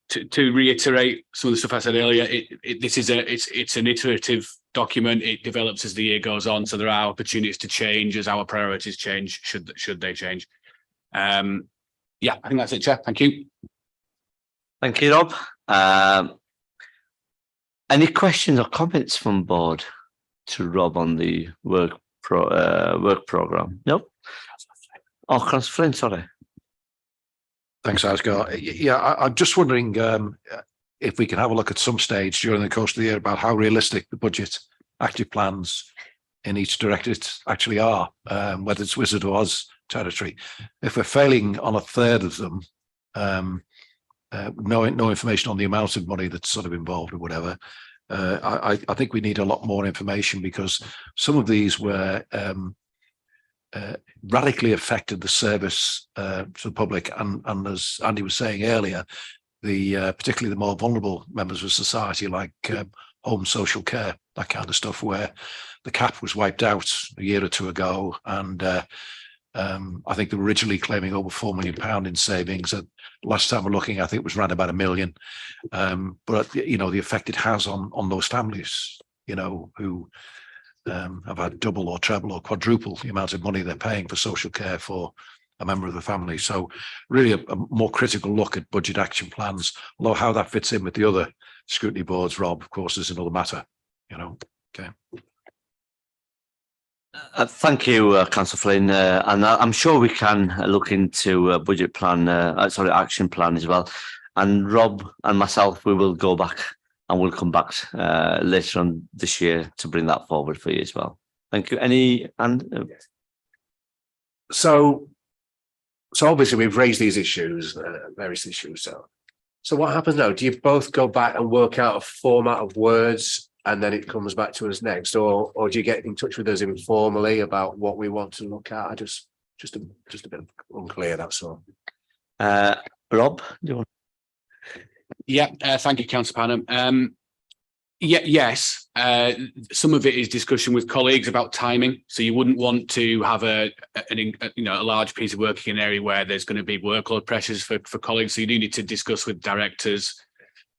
To reiterate some of the stuff I said earlier, it's an iterative document. It develops as the year goes on, so there are opportunities to change as our priorities change, should they change. Yeah, I think that's it, Chair. Thank you. Thank you, Rob. Any questions or comments from board to Rob on the work programme? Nope. Oh, Councillor Flynn, sorry. Thanks, Asgar. Yeah, I'm just wondering if we can have a look at some stage during the course of the year about how realistic the budget active plans in each directorate actually are, whether it's Wizard or Oz territory. If we're failing on a third of them, no information on the amount of money that's sort of involved or whatever, I think we need a lot more information, because some of these were radically affected the service to the public, and as Andy was saying earlier, particularly the more vulnerable members of society, like home social care, that kind of stuff, where the cap was wiped out a year or two ago, and I think they were originally claiming over £4 million in savings. Last time we're looking, I think it was around about £1 million. But the effect it has on those families, who have had double or treble or quadruple the amount of money they're paying for social care for a member of the family. So really a more critical look at budget action plans, although how that fits in with the other scrutiny boards, Rob, of course, is another matter, Okay. Thank you, Councillor Flynn, and I'm sure we can look into a budget plan, action plan as well. And Rob and myself, we will go back and we'll come back later on this year to bring that forward for you as well. Thank you. So obviously we've raised these issues, various issues. So what happens now? Do you both go back and work out a format of words, and then it comes back to us next, or do you get in touch with us informally about what we want to look at? Just a bit unclear, that's all. Rob, do you want? Yeah, thank you, Councillor Panham. Yes, some of it is discussion with colleagues about timing. So you wouldn't want to have a large piece of work in an area where there's going to be workload pressures for colleagues. So you do need to discuss with directors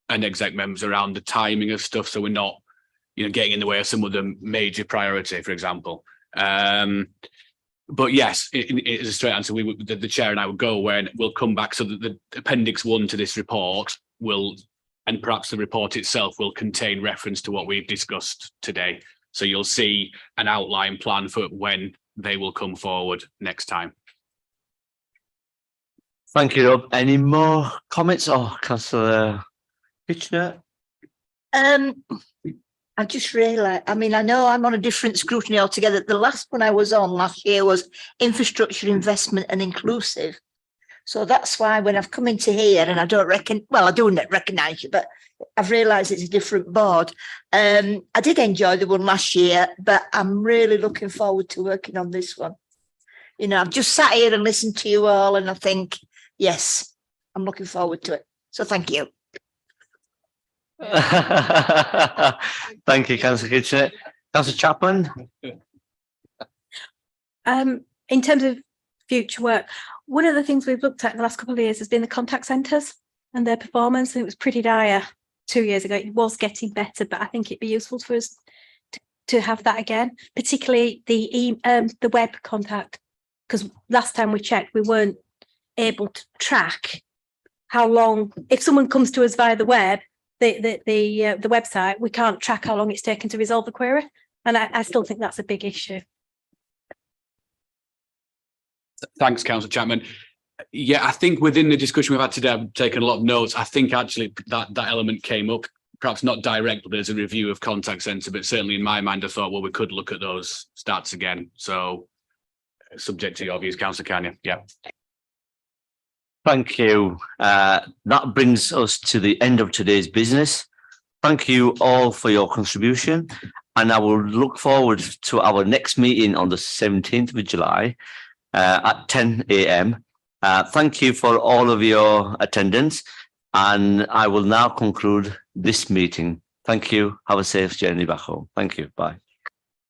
and exec members around the timing of stuff, so we're not getting in the way of some of the major priority, for example. But yes, it is a straight answer. The chair and I would go away, and we'll come back so that the appendix 1 to this report will, and perhaps the report itself will contain reference to what we've discussed today. So you'll see an outline plan for when they will come forward next time. Thank you, Rob. Any more comments? Councillor Kitchener? I just realised, I know I'm on a different scrutiny altogether. The last one I was on last year was infrastructure investment and inclusive. So that's why when I've come into here and I don't I do recognise you, but I've realised it's a different board. I did enjoy the one last year, but I'm really looking forward to working on this one. I've just sat here and listened to you all, and I think, yes, I'm looking forward to it. So thank you. Thank you, Councillor Kitchener. Councillor Chapman? In terms of future work, one of the things we've looked at in the last couple of years has been the contact centres and their performance. And it was pretty dire 2 years ago. It was getting better, but I think it'd be useful for us to have that again, particularly the web contact, because last time we checked, we weren't able to track how long, if someone comes to us via the web, the website, we can't track how long it's taken to resolve the query. And I still think that's a big issue. Thanks, Councillor Chapman. Yeah, I think within the discussion we've had today, I've taken a lot of notes. I think actually that element came up, perhaps not directly as a review of contact centre, but certainly in my mind, I thought, well, we could look at those stats again. So subject to your views, Councillor Kanya. Yeah. Thank you. That brings us to the end of today's business. Thank you all for your contribution, and I will look forward to our next meeting on the 17th of July at 10 a.m. Thank you for all of your attendance, and I will now conclude this meeting. Thank you. Have a safe journey back home. Thank you. Bye.